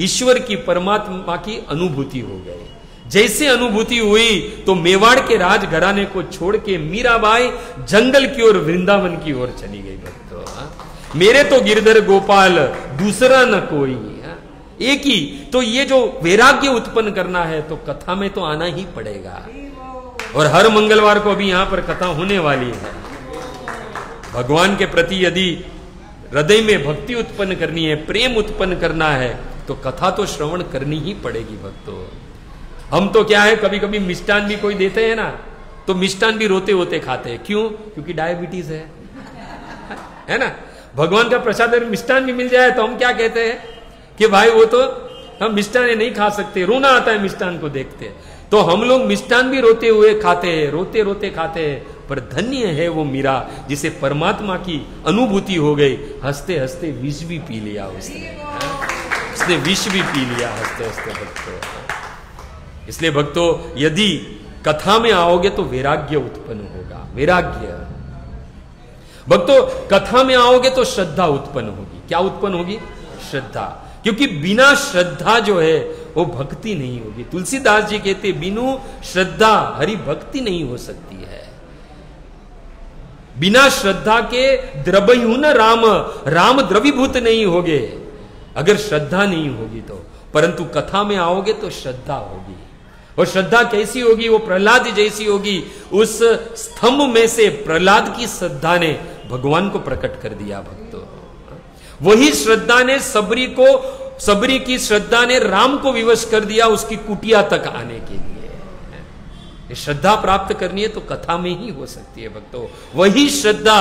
ईश्वर की परमात्मा की अनुभूति हो गई। जैसे अनुभूति हुई तो मेवाड़ के राजघराने को छोड़ के मीराबाई जंगल की ओर, वृंदावन की ओर चली गई भक्तों। मेरे तो गिरधर गोपाल दूसरा न कोई, एक ही। तो ये जो वैराग्य उत्पन्न करना है तो कथा में तो आना ही पड़ेगा। और हर मंगलवार को अभी यहां पर कथा होने वाली है। भगवान के प्रति यदि हृदय में भक्ति उत्पन्न करनी है, प्रेम उत्पन्न करना है, तो कथा तो श्रवण करनी ही पड़ेगी भक्तों। हम तो क्या है, कभी कभी मिष्टान भी कोई देते हैं ना, तो मिष्टान भी रोते होते खाते हैं। क्यों? क्योंकि डायबिटीज है ना। भगवान का प्रसाद अगर मिष्टान भी मिल जाए तो हम क्या कहते हैं कि भाई वो तो हम मिष्टान नहीं खा सकते, रोना आता है मिष्टान को देखते। तो हम लोग मिष्टान भी रोते हुए खाते हैं, रोते रोते खाते हैं। पर धन्य है वो मीरा जिसे परमात्मा की अनुभूति हो गई। हंसते हंसते विष भी पी लिया उसने विष भी पी लिया हंसते हंसते भक्तों। इसलिए भक्तों, यदि कथा में आओगे तो वैराग्य उत्पन्न होगा। वैराग्य भक्तों, कथा में आओगे तो श्रद्धा उत्पन्न होगी। क्या उत्पन्न होगी? श्रद्धा। क्योंकि बिना श्रद्धा जो है वो भक्ति नहीं होगी। तुलसीदास जी कहते, बिनु श्रद्धा हरि भक्ति नहीं हो सकती है। बिना श्रद्धा के द्रवयु न राम द्रवीभूत नहीं होगे, अगर श्रद्धा नहीं होगी तो। परंतु कथा में आओगे तो श्रद्धा होगी। और श्रद्धा कैसी होगी? वो प्रहलाद जैसी होगी। उस स्तंभ में से प्रहलाद की श्रद्धा ने भगवान को प्रकट कर दिया भक्तों। वही श्रद्धा ने सबरी की श्रद्धा ने राम को विवश कर दिया उसकी कुटिया तक आने के लिए। ये श्रद्धा प्राप्त करनी है तो कथा में ही हो सकती है भक्तों। वही श्रद्धा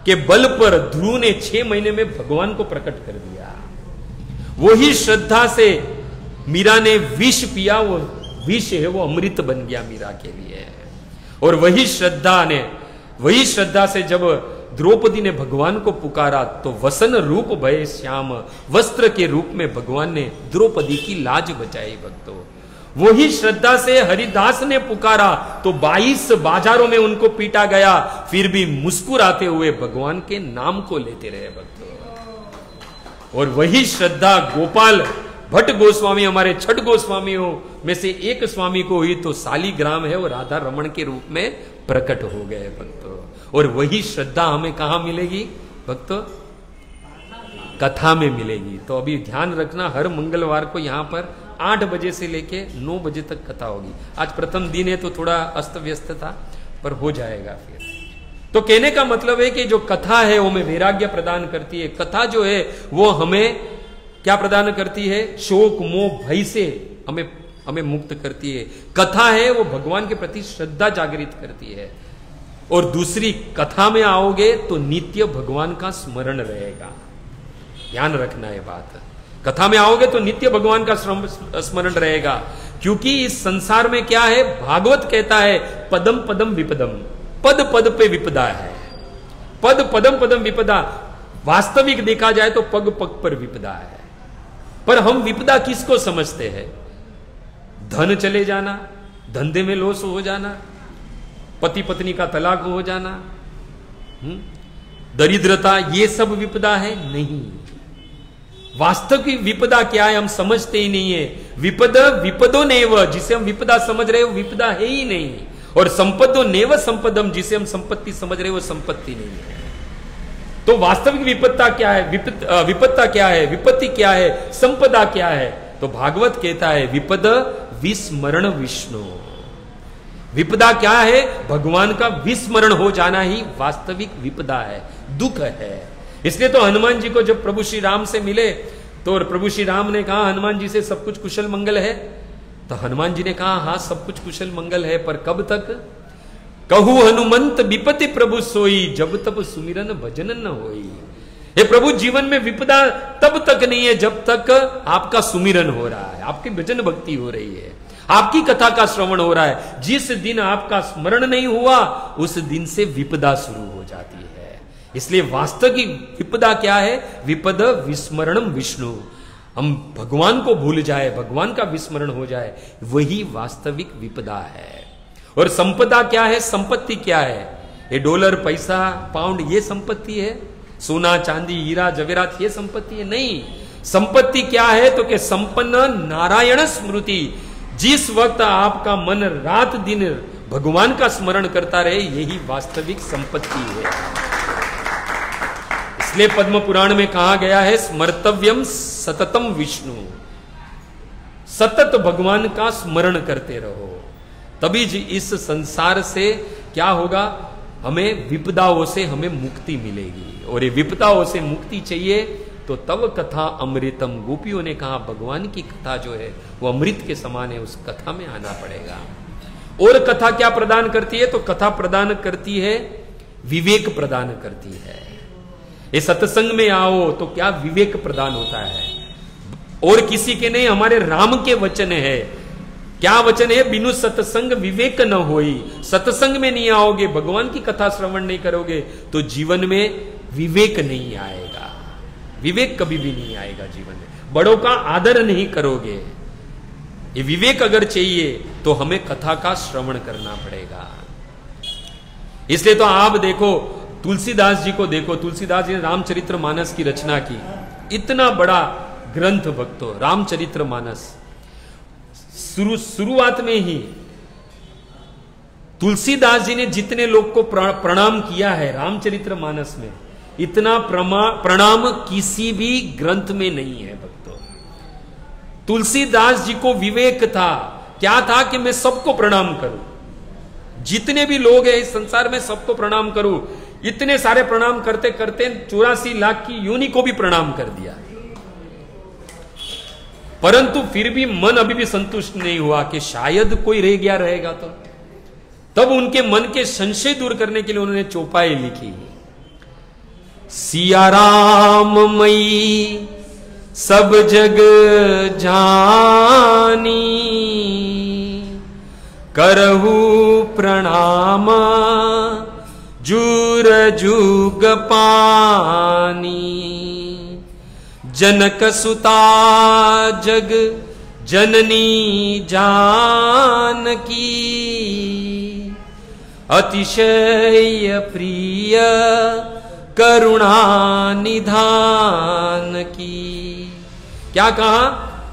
के बल पर ध्रुव ने 6 महीने में भगवान को प्रकट कर दिया। वही श्रद्धा से मीरा ने विष पिया, वो विष है वो अमृत बन गया मीरा के लिए। और वही श्रद्धा से जब द्रौपदी ने भगवान को पुकारा तो वसन रूप भय श्याम, वस्त्र के रूप में भगवान ने द्रौपदी की लाज बचाई भक्तों। वही श्रद्धा से हरिदास ने पुकारा तो 22 बाजारों में उनको पीटा गया, फिर भी मुस्कुराते हुए भगवान के नाम को लेते रहे भक्तों। और वही श्रद्धा गोपाल भट्ट गोस्वामी, हमारे छठ गोस्वामियों में से एक स्वामी को हुई तो सालीग्राम है वो राधा रमण के रूप में प्रकट हो गए भक्तों। और वही श्रद्धा हमें कहां मिलेगी भक्तों? कथा में मिलेगी। तो अभी ध्यान रखना, हर मंगलवार को यहां पर 8 बजे से लेके 9 बजे तक कथा होगी। आज प्रथम दिन है तो थोड़ा अस्त व्यस्त था, पर हो जाएगा फिर। तो कहने का मतलब है कि जो कथा है वो हमें वैराग्य प्रदान करती है। कथा जो है वो हमें क्या प्रदान करती है? शोक मोह भय से हमें मुक्त करती है। कथा है वो भगवान के प्रति श्रद्धा जागृत करती है। और दूसरी, कथा में आओगे तो नित्य भगवान का स्मरण रहेगा। ध्यान रखना है बात। कथा में आओगे तो नित्य भगवान का स्मरण रहेगा, क्योंकि इस संसार में क्या है? भागवत कहता है पदम पदम विपदम, पद पद पे विपदा है। पद पदम पदम विपदा, वास्तविक देखा जाए तो पग पग पर विपदा है। पर हम विपदा किसको समझते हैं? धन चले जाना, धंधे में लॉस हो जाना, पति पत्नी का तलाक हो जाना, दरिद्रता, ये सब विपदा है? नहीं। वास्तविक विपदा क्या है हम समझते ही नहीं है। विपदो नेव, जिसे हम विपदा समझ रहे हो विपदा है ही नहीं। और संपदो नेव संपदम, जिसे हम संपत्ति समझ रहे हो संपत्ति नहीं है। तो वास्तविक विपत्ता क्या है? विपत्ता क्या है? विपत्ति क्या है? संपदा क्या है? तो भागवत कहता है विपद विस्मरण विष्णु। विपदा क्या है? भगवान का विस्मरण हो जाना ही वास्तविक विपदा है, दुख है। इसलिए तो हनुमान जी को जब प्रभु श्री राम से मिले तो प्रभु श्री राम ने कहा हनुमान जी से सब कुछ कुशल मंगल है? तो हनुमान जी ने कहा हाँ सब कुछ कुशल मंगल है, पर कब तक? कहू हनुमंत विपत्ति प्रभु सोई, जब तब सुमिरन भजन न होई। हे प्रभु, जीवन में विपदा तब तक नहीं है जब तक आपका सुमिरन हो रहा है, आपकी भजन भक्ति हो रही है, आपकी कथा का श्रवण हो रहा है। जिस दिन आपका स्मरण नहीं हुआ उस दिन से विपदा शुरू हो जाती है। इसलिए वास्तविक विपदा क्या है? विपद विस्मरणम विष्णु। हम भगवान को भूल जाए, भगवान का विस्मरण हो जाए, वही वास्तविक विपदा है। और संपदा क्या है? संपत्ति क्या है? ये डॉलर पैसा पाउंड ये संपत्ति है? सोना चांदी हीरा जवेरात ये संपत्ति है? नहीं। संपत्ति क्या है? तो कि संपन्न नारायण स्मृति। जिस वक्त आपका मन रात दिन भगवान का स्मरण करता रहे, यही वास्तविक संपत्ति है। इसलिए पद्म पुराण में कहा गया है स्मर्तव्यम सततम विष्णु। सतत भगवान का स्मरण करते रहो, तभी इस संसार से क्या होगा? हमें विपदाओं से हमें मुक्ति मिलेगी। और ये विपदाओं से मुक्ति चाहिए तो तब कथा अमृतम। गोपियों ने कहा भगवान की कथा जो है वो अमृत के समान है, उस कथा में आना पड़ेगा। और कथा क्या प्रदान करती है? तो कथा प्रदान करती है विवेक प्रदान करती है। ये सत्संग में आओ तो क्या विवेक प्रदान होता है, और किसी के नहीं, हमारे राम के वचन है। क्या वचन है? बिनु सत्संग विवेक न होई। सत्संग में नहीं आओगे, भगवान की कथा श्रवण नहीं करोगे तो जीवन में विवेक नहीं आएगा। विवेक कभी भी नहीं आएगा जीवन में। बड़ों का आदर नहीं करोगे। ये विवेक अगर चाहिए तो हमें कथा का श्रवण करना पड़ेगा। इसलिए तो आप देखो तुलसीदास जी को देखो, तुलसीदास जी ने रामचरितमानस की रचना की। इतना बड़ा ग्रंथ भक्तों, रामचरितमानस। शुरुआत में ही तुलसीदास जी ने जितने लोग को प्रणाम किया है रामचरितमानस में, इतना प्रणाम किसी भी ग्रंथ में नहीं है भक्तों। तुलसीदास जी को विवेक था, क्या था कि मैं सबको प्रणाम करूं, जितने भी लोग हैं इस संसार में सबको प्रणाम करूं। इतने सारे प्रणाम करते करते 84 लाख की योनि को भी प्रणाम कर दिया, परंतु फिर भी मन अभी भी संतुष्ट नहीं हुआ कि शायद कोई रह गया रहेगा तो तब उनके मन के संशय दूर करने के लिए उन्होंने चौपाई लिखी। सिया राम मई सब जग जानी, करहु प्रणाम जूर जुग पानी। जनक सुता जग जननी जानकी, अतिशय प्रिय करुणा निधान की। क्या कहा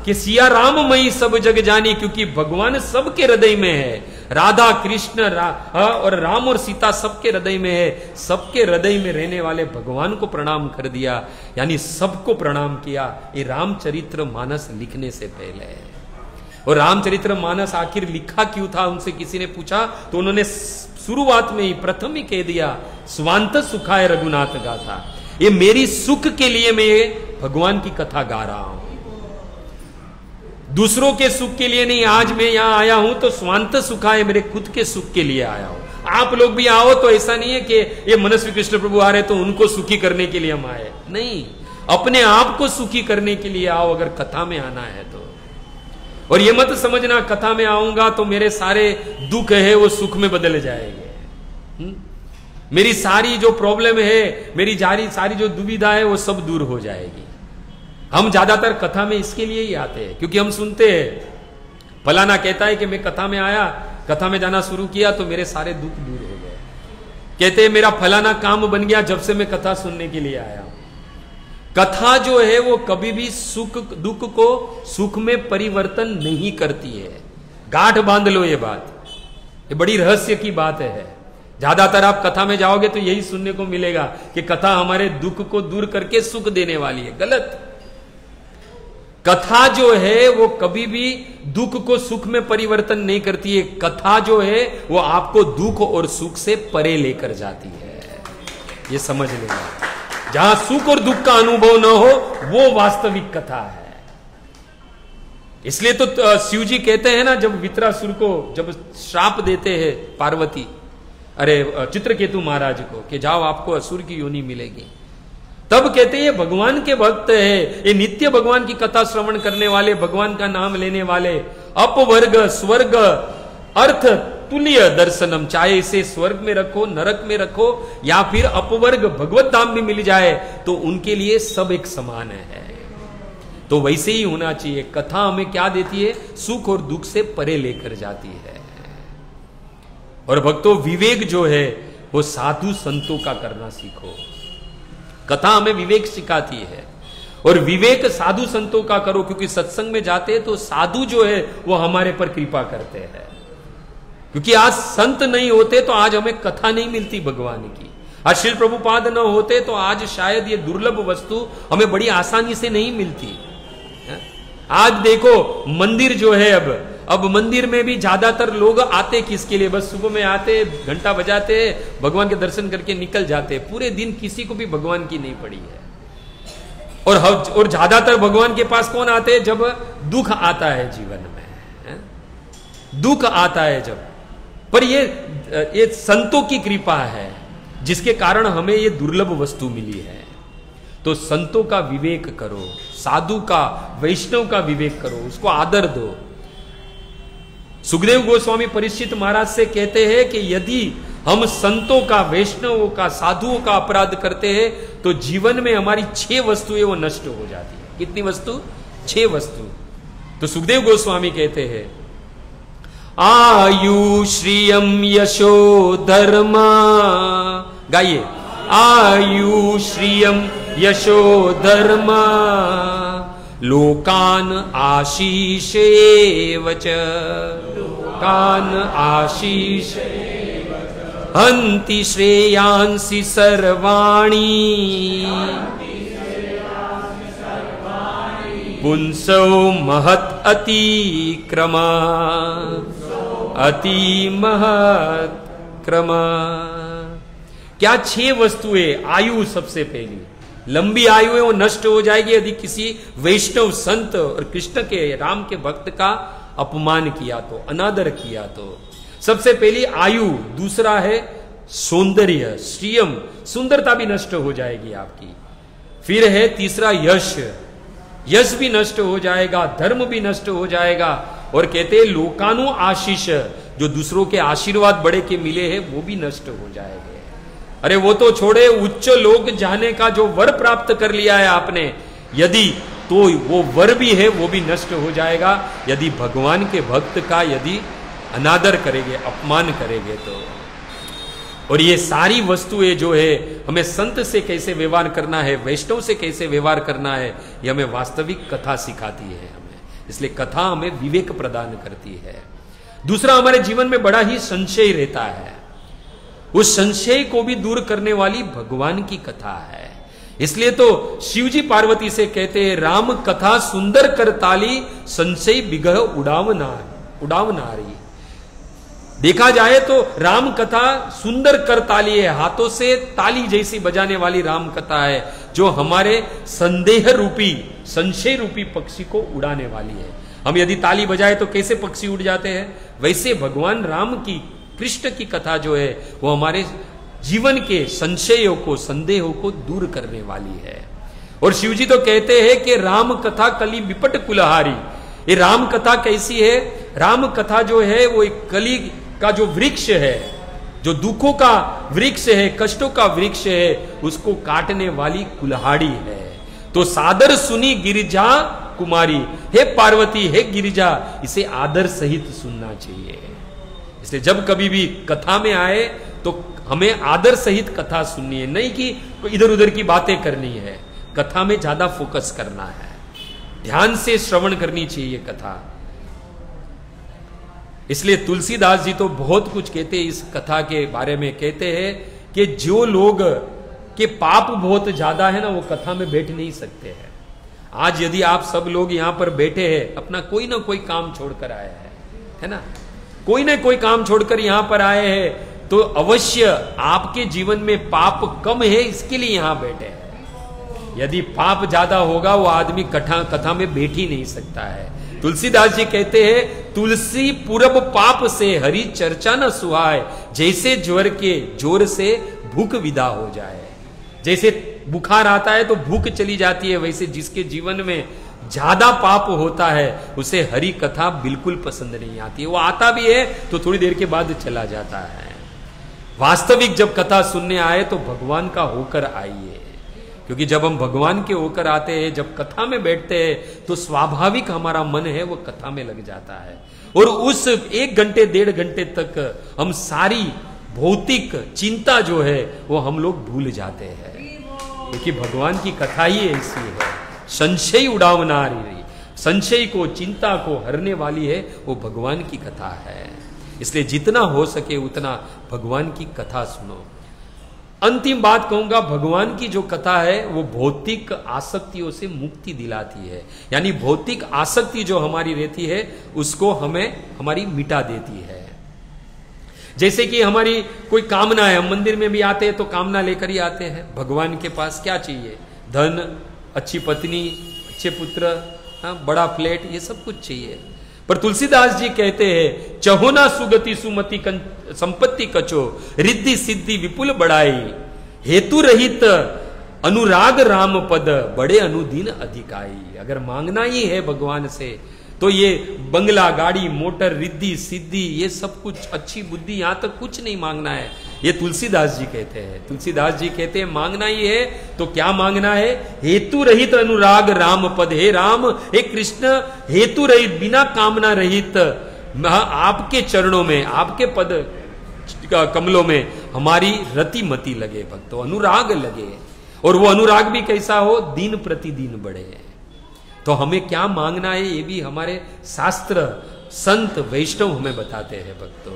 कि सिया राममयी सब जग जानी, क्योंकि भगवान सबके हृदय में है। राधा कृष्ण और राम और सीता सबके हृदय में है। सबके हृदय में रहने वाले भगवान को प्रणाम कर दिया, यानी सबको प्रणाम किया। ये रामचरित्र मानस लिखने से पहले। और रामचरित्र मानस आखिर लिखा क्यों था, उनसे किसी ने पूछा तो उन्होंने शुरुआत में ही प्रथम ही कह दिया, स्वांत सुखाय रघुनाथ गाथा। ये मेरी सुख के लिए मैं भगवान की कथा गा रहा हूं, दूसरों के सुख के लिए नहीं। आज मैं यहां आया हूं तो स्वांत सुखाय, मेरे खुद के सुख के लिए आया हूं। आप लोग भी आओ तो ऐसा नहीं है कि ये मनस्वी कृष्ण प्रभु आ रहे तो उनको सुखी करने के लिए हम आए, नहीं, अपने आप को सुखी करने के लिए आओ अगर कथा में आना है तो। और ये मत समझना कथा में आऊंगा तो मेरे सारे दुख है वो सुख में बदल जाएंगे। मेरी सारी जो प्रॉब्लम है, मेरी सारी जो दुविधा है वो सब दूर हो जाएगी। हम ज्यादातर कथा में इसके लिए ही आते हैं क्योंकि हम सुनते हैं फलाना कहता है कि मैं कथा में आया, कथा में जाना शुरू किया तो मेरे सारे दुख दूर हो गए। कहते हैं मेरा फलाना काम बन गया जब से मैं कथा सुनने के लिए आया। कथा जो है वो कभी भी सुख दुख को सुख में परिवर्तन नहीं करती है। गांठ बांध लो ये बात, ये बड़ी रहस्य की बात है। ज्यादातर आप कथा में जाओगे तो यही सुनने को मिलेगा कि कथा हमारे दुख को दूर करके सुख देने वाली है। गलत। कथा जो है वो कभी भी दुख को सुख में परिवर्तन नहीं करती है। कथा जो है वो आपको दुख और सुख से परे लेकर जाती है, ये समझ लेना। जहां सुख और दुख का अनुभव न हो वो वास्तविक कथा है। इसलिए तो शिव जी कहते हैं ना, जब वित्रासुर को जब श्राप देते हैं पार्वती, अरे चित्रकेतु महाराज को, कि जाओ आपको असुर की योनि मिलेगी, तब कहते हैं भगवान के भक्त है, ये नित्य भगवान की कथा श्रवण करने वाले, भगवान का नाम लेने वाले, अपवर्ग स्वर्ग अर्थ तुल्य दर्शनम, चाहे इसे स्वर्ग में रखो, नरक में रखो, या फिर अपवर्ग भगवत धाम भी मिल जाए तो उनके लिए सब एक समान है। तो वैसे ही होना चाहिए। कथा हमें क्या देती है? सुख और दुख से परे लेकर जाती है। और भक्तों, विवेक जो है वो साधु संतों का करना सीखो। कथा हमें विवेक सिखाती है और विवेक साधु संतों का करो, क्योंकि सत्संग में जाते हैं तो साधु जो है वो हमारे पर कृपा करते हैं। क्योंकि आज संत नहीं होते तो आज हमें कथा नहीं मिलती भगवान की। आज श्रील प्रभुपाद न होते तो आज शायद ये दुर्लभ वस्तु हमें बड़ी आसानी से नहीं मिलती। आज देखो मंदिर जो है, अब मंदिर में भी ज्यादातर लोग आते किसके लिए? बस सुबह में आते, घंटा बजाते, भगवान के दर्शन करके निकल जाते। पूरे दिन किसी को भी भगवान की नहीं पड़ी है। और ज्यादातर भगवान के पास कौन आते हैं? जब दुख आता है जीवन में, दुख आता है जब। पर ये संतों की कृपा है जिसके कारण हमें ये दुर्लभ वस्तु मिली है। तो संतों का विवेक करो, साधु का, वैष्णव का विवेक करो, उसको आदर दो। सुखदेव गोस्वामी परीक्षित महाराज से कहते हैं कि यदि हम संतों का, वैष्णवों का, साधुओं का अपराध करते हैं तो जीवन में हमारी 6 वस्तुएं वो नष्ट हो जाती है। कितनी वस्तु? 6 वस्तु। तो सुखदेव गोस्वामी कहते हैं, आयु श्रियम यशो धर्मा, गाइए, आयु श्रियम यशो धर्मा, लोकान आशीषेव च, लोकान आशीष, हन्ति श्रेयांसि सर्वाणि, पुंसो महत् अतिक्रमा, अति महत् क्रमा। क्या 6 वस्तुएं? आयु सबसे पहली, लंबी आयु है वो नष्ट हो जाएगी यदि किसी वैष्णव संत और कृष्ण के, राम के भक्त का अपमान किया तो, अनादर किया तो। सबसे पहली आयु, दूसरा है सौंदर्य, श्रियम, सुंदरता भी नष्ट हो जाएगी आपकी। फिर है तीसरा यश, यश भी नष्ट हो जाएगा, धर्म भी नष्ट हो जाएगा। और कहते हैं लोकानु आशीष, जो दूसरों के आशीर्वाद बड़े के मिले हैं वो भी नष्ट हो जाएंगे। अरे वो तो छोड़े, उच्च लोक जाने का जो वर प्राप्त कर लिया है आपने, यदि तो वो वर भी है वो भी नष्ट हो जाएगा यदि भगवान के भक्त का यदि अनादर करेंगे, अपमान करेंगे तो। और ये सारी वस्तुएं जो है हमें संत से कैसे व्यवहार करना है, वैष्णव से कैसे व्यवहार करना है, ये हमें वास्तविक कथा सिखाती है हमें। इसलिए कथा हमें विवेक प्रदान करती है। दूसरा, हमारे जीवन में बड़ा ही संशय रहता है, उस संशय को भी दूर करने वाली भगवान की कथा है। इसलिए तो शिवजी पार्वती से कहते हैं, राम कथा सुंदर कर ताली, संशय बिगह उड़ावनारी। देखा जाए तो राम कथा सुंदर कर ताली है, हाथों से ताली जैसी बजाने वाली राम कथा है, जो हमारे संदेह रूपी, संशय रूपी पक्षी को उड़ाने वाली है। हम यदि ताली बजाए तो कैसे पक्षी उड़ जाते हैं, वैसे भगवान राम की, कृष्ण की कथा जो है वो हमारे जीवन के संशयों को, संदेहों को दूर करने वाली है। और शिवजी तो कहते हैं कि राम कथा कली विपट कुलहारी। ये राम कथा कैसी है? राम कथा जो है वो एक कली का जो वृक्ष है, जो दुखों का वृक्ष है, कष्टों का वृक्ष है, उसको काटने वाली कुल्हाड़ी है। तो सादर सुनी गिरिजा कुमारी, हे पार्वती, हे गिरिजा, इसे आदर सहित सुनना चाहिए। इसलिए जब कभी भी कथा में आए तो हमें आदर सहित कथा सुननी है, नहीं कि इधर उधर की बातें करनी है। कथा में ज्यादा फोकस करना है, ध्यान से श्रवण करनी चाहिए कथा। इसलिए तुलसीदास जी तो बहुत कुछ कहते हैं इस कथा के बारे में। कहते हैं कि जो लोग के पाप बहुत ज्यादा है ना, वो कथा में बैठ नहीं सकते हैं। आज यदि आप सब लोग यहां पर बैठे हैं, अपना कोई ना कोई काम छोड़कर आए हैं, है ना, कोई ना कोई काम छोड़कर यहां पर आए हैं, तो अवश्य आपके जीवन में पाप कम है, इसके लिए यहां बैठे हैं। यदि पाप ज्यादा होगा वो आदमी कथा में बैठ ही नहीं सकता है। तुलसीदास जी कहते हैं, तुलसी पूरब पाप से हरि चर्चा न सुहाय, जैसे ज्वर के जोर से भूख विदा हो जाए। जैसे बुखार आता है तो भूख चली जाती है, वैसे जिसके जीवन में ज्यादा पाप होता है उसे हरि कथा बिल्कुल पसंद नहीं आती है। वो आता भी है तो थोड़ी देर के बाद चला जाता है। वास्तविक जब कथा सुनने आए तो भगवान का होकर आइए, क्योंकि जब हम भगवान के होकर आते हैं, जब कथा में बैठते हैं, तो स्वाभाविक हमारा मन है वो कथा में लग जाता है। और उस 1 घंटे 1.5 घंटे तक हम सारी भौतिक चिंता जो है वो हम लोग भूल जाते हैं, क्योंकि भगवान की कथा ही ऐसी है। संशय उड़ावनारी, संशय को, चिंता को हरने वाली है, वो भगवान की कथा है। इसलिए जितना हो सके उतना भगवान की कथा सुनो। अंतिम बात कहूंगा, भगवान की जो कथा है वो भौतिक आसक्तियों से मुक्ति दिलाती है। यानी भौतिक आसक्ति जो हमारी रहती है उसको हमें हमारी मिटा देती है। जैसे कि हमारी कोई कामना है, हम मंदिर में भी आते हैं तो कामना लेकर ही आते हैं। भगवान के पास क्या चाहिए? धन, अच्छी पत्नी, अच्छे पुत्र, हाँ, बड़ा फ्लैट, ये सब कुछ चाहिए। पर तुलसीदास जी कहते हैं, चहोना सुगति सुमति संपत्ति कचो, रिद्धि सिद्धि विपुल बढ़ाई, हेतु रहित अनुराग राम पद, बड़े अनुदीन अधिकाई। अगर मांगना ही है भगवान से तो ये बंगला, गाड़ी, मोटर, रिद्धि सिद्धि, ये सब कुछ, अच्छी बुद्धि, यहां तक कुछ नहीं मांगना है। ये तुलसीदास जी कहते हैं। तुलसीदास जी कहते हैं मांगना ही है तो क्या मांगना है? हेतु रहित अनुराग राम पद, हे राम, हे कृष्ण, हेतु रहित, बिना कामना रहित आपके चरणों में, आपके पद कमलों में हमारी रति मति लगे, भक्तों, अनुराग लगे। और वो अनुराग भी कैसा हो? दिन प्रतिदिन बढ़े। तो हमें क्या मांगना है ये भी हमारे शास्त्र, संत, वैष्णव हमें बताते हैं भक्तों।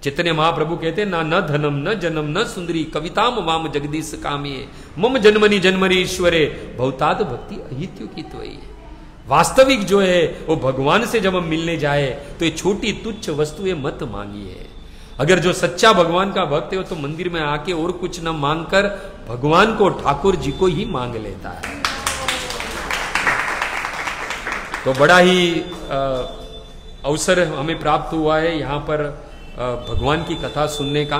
चैतन्य महाप्रभु कहते हैं, ना न धनम न जन्म न सुंदरी कविताम वाम जगदीश कामिये, मम जन्मनि जन्मरि ईश्वरे भवताद भक्ति अहित्यु की त्वयि। वास्तविक जो है वो भगवान से जब हम मिलने जाए तो ये छोटी तुच्छ वस्तुएं मत मांगिए। अगर जो सच्चा भगवान का भक्त है वो तो मंदिर में आके और कुछ न मांगकर भगवान को, ठाकुर जी को ही मांग लेता है। तो बड़ा ही अवसर हमें प्राप्त हुआ है यहाँ पर भगवान की कथा सुनने का।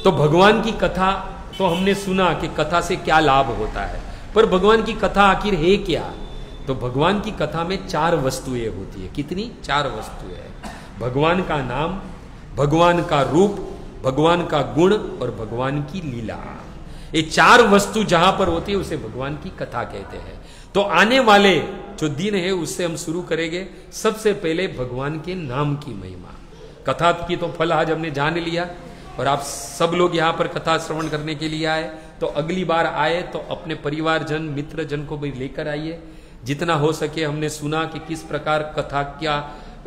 तो भगवान की कथा तो हमने सुना कि कथा से क्या लाभ होता है, पर भगवान की कथा आखिर है क्या? तो भगवान की कथा में 4 वस्तुएं होती है। कितनी? 4 वस्तुएं हैं। भगवान का नाम, भगवान का रूप, भगवान का गुण और भगवान की लीला। ये 4 वस्तु जहां पर होती है उसे भगवान की कथा कहते हैं। तो आने वाले जो दिन है उससे हम शुरू करेंगे। सबसे पहले भगवान के नाम की महिमा। कथा की तो फल आज हमने जान लिया, और आप सब लोग यहाँ पर कथा श्रवण करने के लिए आए, तो अगली बार आए तो अपने परिवारजन, मित्रजन को भी लेकर आइए। जितना हो सके हमने सुना कि किस प्रकार कथा क्या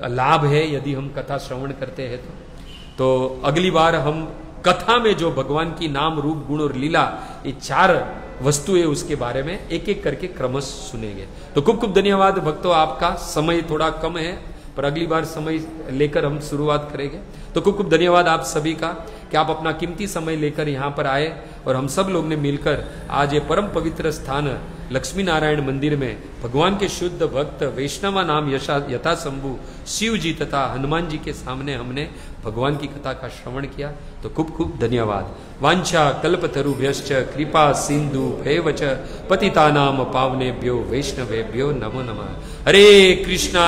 लाभ है यदि हम कथा श्रवण करते हैं तो अगली बार हम कथा में जो भगवान की नाम, रूप, गुण और लीला, ये 4 वस्तुएं उसके बारे में एक एक करके क्रमश सुनेंगे। तो खूब खूब धन्यवाद भक्तों, आपका समय थोड़ा कम है पर अगली बार समय लेकर हम शुरुआत करेंगे। तो खूब खूब धन्यवाद आप सभी का कि आप अपना कीमती समय लेकर यहाँ पर आए और हम सब लोग ने मिलकर आज ये परम पवित्र स्थान लक्ष्मी नारायण मंदिर में भगवान के शुद्ध भक्त वैष्णवा नाम यथा शंभु शिव जी तथा हनुमान जी के सामने हमने भगवान की कथा का श्रवण किया। तो खूब खूब धन्यवाद। वांछा कल्पतरुभ्यश्च कृपा सिंधु भैवच पतितानाम पावनेभ्यो वैष्णवेभ्यो नमो नमः। हरे कृष्णा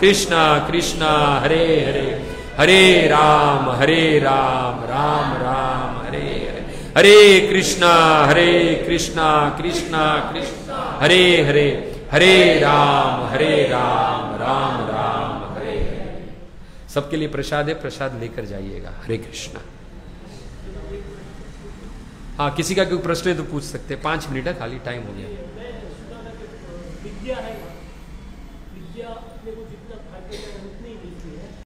कृष्णा कृष्णा हरे हरे, हरे राम राम राम हरे हरे, हरे कृष्णा कृष्णा कृष्णा हरे हरे, हरे राम राम राम हरे हरे। सबके लिए प्रसाद है, प्रसाद लेकर जाइएगा। हरे कृष्णा। हाँ, किसी का कोई प्रश्न है तो पूछ सकते हैं। 5 मिनट है, खाली टाइम हो गया।